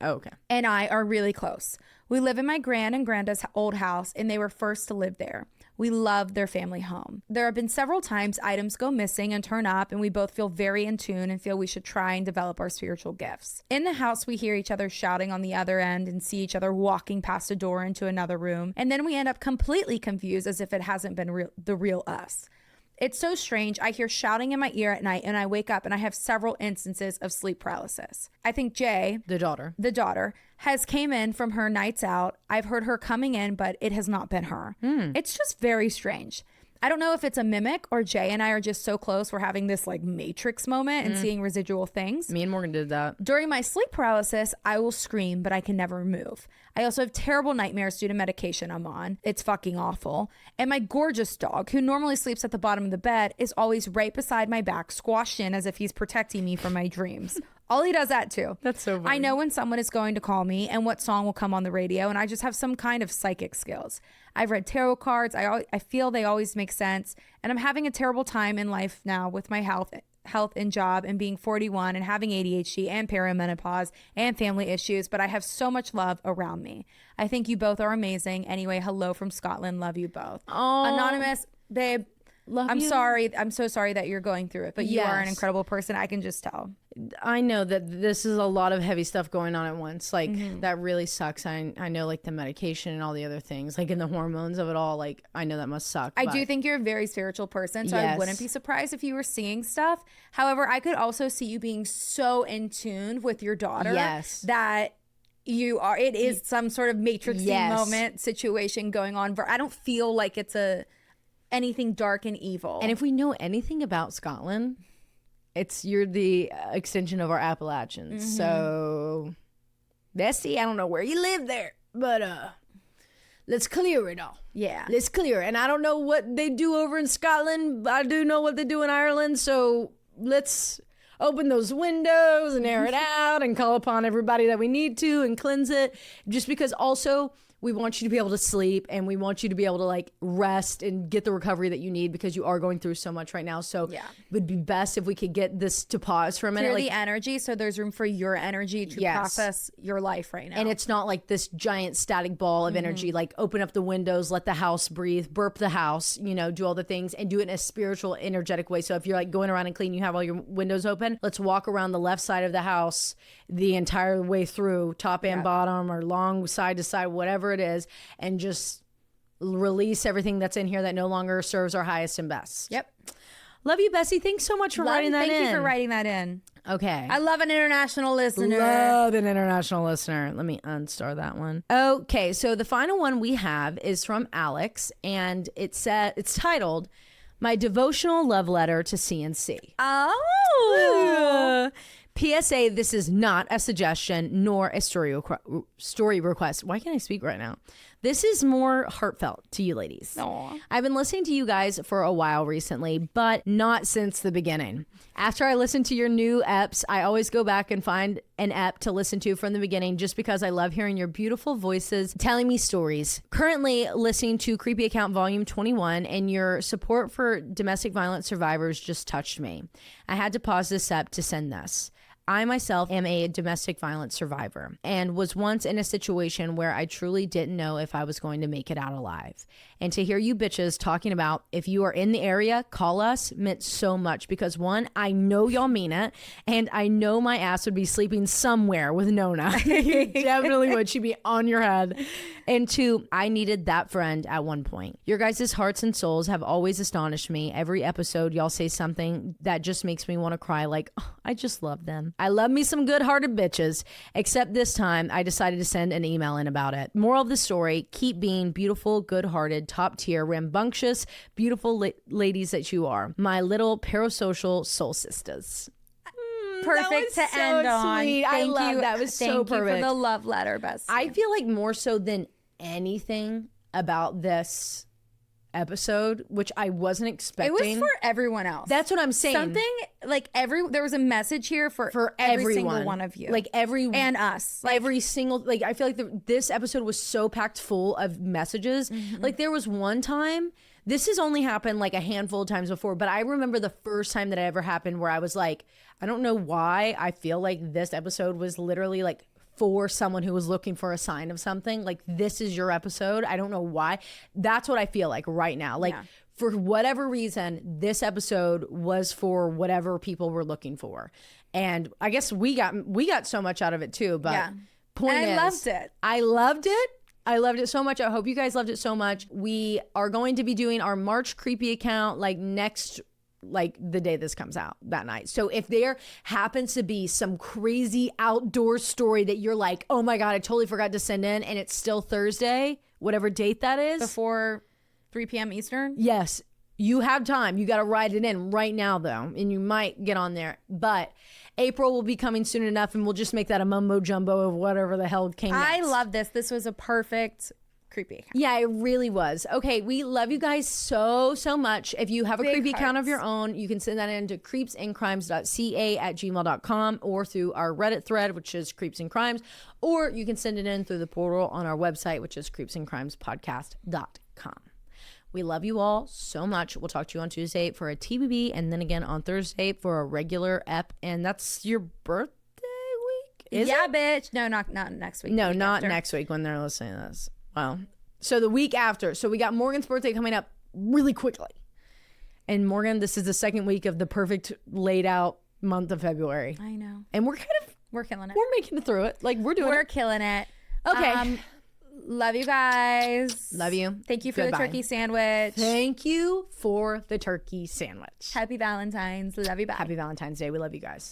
Oh, okay. And I are really close. We live in my grand and granda's old house, and they were first to live there. We love their family home. There have been several times items go missing and turn up, and we both feel very in tune and feel we should try and develop our spiritual gifts. In the house, we hear each other shouting on the other end and see each other walking past a door into another room, and then we end up completely confused as if it hasn't been the real us. It's so strange. I hear shouting in my ear at night, and I wake up and I have several instances of sleep paralysis. I think Jay, the daughter, has came in from her nights out. I've heard her coming in, but it has not been her. It's just very strange. I don't know if it's a mimic or Jay and I are just so close. We're having this like Matrix moment and seeing residual things. Me and Morgan did that. During my sleep paralysis, I will scream, but I can never move. I also have terrible nightmares due to medication I'm on. It's fucking awful. And my gorgeous dog, who normally sleeps at the bottom of the bed, is always right beside my back, squashed in as if he's protecting me from my dreams. Ollie does that too. That's so funny. I know when someone is going to call me and what song will come on the radio, and I just have some kind of psychic skills. I've read tarot cards. I feel they always make sense. And I'm having a terrible time in life now with my health and job and being 41 and having ADHD and perimenopause and family issues, but I have so much love around me. I think you both are amazing. Anyway, hello from Scotland. Love you both. Oh, Anonymous, babe. I'm sorry. I'm so sorry that you're going through it, but you are an incredible person. I can just tell. I know that this is a lot of heavy stuff going on at once. Like that really sucks. I know like the medication and all the other things, like in the hormones of it all. Like I know that must suck. I do think you're a very spiritual person, so I wouldn't be surprised if you were seeing stuff. However, I could also see you being so in tune with your daughter that you are. It is some sort of matrixy moment situation going on. I don't feel like it's anything dark and evil. And if we know anything about Scotland, you're the extension of our Appalachians. So, Bessie, I don't know where you live there, but let's clear it all. Yeah. Let's clear it. And I don't know what they do over in Scotland, but I do know what they do in Ireland. So let's open those windows and air it out and call upon everybody that we need to and cleanse it. Just because also we want you to be able to sleep and we want you to be able to like rest and get the recovery that you need because you are going through so much right now. So it would be best if we could get this to pause for a minute. Clear the energy so there's room for your energy to process your life right now. And it's not like this giant static ball of energy. Like open up the windows, let the house breathe, burp the house, do all the things and do it in a spiritual, energetic way. So if you're like going around and clean, you have all your windows open, let's walk around the left side of the house the entire way through, top and bottom or long side to side, whatever it is, and just release everything that's in here that no longer serves our highest and best. Yep. Love you, Bessie. Thanks so much for writing that in. Thank you for writing that in. Okay. I love an international listener. Love an international listener. Let me unstar that one. Okay, so the final one we have is from Alex, and it's titled "My Devotional Love Letter to CNC." Oh. PSA, this is not a suggestion nor a story request. Why can't I speak right now? This is more heartfelt to you ladies. Aww. I've been listening to you guys for a while recently, but not since the beginning. After I listen to your new eps, I always go back and find an ep to listen to from the beginning just because I love hearing your beautiful voices telling me stories. Currently listening to Creepy Account Volume 21, and your support for domestic violence survivors just touched me. I had to pause this ep to send this. I myself am a domestic violence survivor and was once in a situation where I truly didn't know if I was going to make it out alive. And to hear you bitches talking about if you are in the area, call us meant so much because one, I know y'all mean it, and I know my ass would be sleeping somewhere with Nona. You definitely would. She'd be on your head. And two, I needed that friend at one point. Your guys' hearts and souls have always astonished me. Every episode, y'all say something that just makes me want to cry like, oh, I just love them. I love me some good-hearted bitches, except this time I decided to send an email in about it. Moral of the story, keep being beautiful, good-hearted, top-tier, rambunctious, beautiful ladies that you are. My little parasocial soul sisters. Perfect to end on. Sweet. I love that. Was so perfect. Thank you for the love letter, bestie. I feel like more so than anything about this episode, which I wasn't expecting. It was for everyone else. That's what I'm saying. Something like there was a message here for every single one of you. Like and us. Like every single, like I feel like this episode was so packed full of messages. Mm-hmm. Like there was one time, this has only happened like a handful of times before, but I remember the first time that it ever happened where I was like, I don't know why I feel like this episode was literally like for someone who was looking for a sign of something. Like, this is your episode. I don't know why. That's what I feel like right now. Like, for whatever reason, this episode was for whatever people were looking for. And I guess we got so much out of it too. But point is, I loved it. I loved it. I loved it so much. I hope you guys loved it so much. We are going to be doing our March creepy account like the day this comes out that night. So if there happens to be some crazy outdoor story that you're like, oh my God, I totally forgot to send in, and it's still Thursday, whatever date that is. Before 3 p.m. Eastern? Yes. You have time. You got to write it in right now though. And you might get on there. But April will be coming soon enough, and we'll just make that a mumbo jumbo of whatever the hell came next. I love this. This was a perfect creepy account. Yeah, it really was. Okay, we love you guys so much. If you have a creepy account of your own, you can send that in to creepsandcrimes.ca@gmail.com or through our Reddit thread, which is Creeps and Crimes, or you can send it in through the portal on our website, which is creepsandcrimespodcast.com. We love you all so much. We'll talk to you on Tuesday for a TBB, and then again on Thursday for a regular ep. And that's your birthday week, is it? Bitch. No, not next week. No, not next week when they're listening to this. Wow. So the week after. So we got Morgan's birthday coming up really quickly. And Morgan, this is the second week of the perfect laid out month of February. I know. And we're killing it. We're making it through it. Like we're killing it. Okay. Love you guys. Love you. Thank you for the turkey sandwich. Thank you for the turkey sandwich. Happy Valentine's. Love you. Bye. Happy Valentine's Day. We love you guys.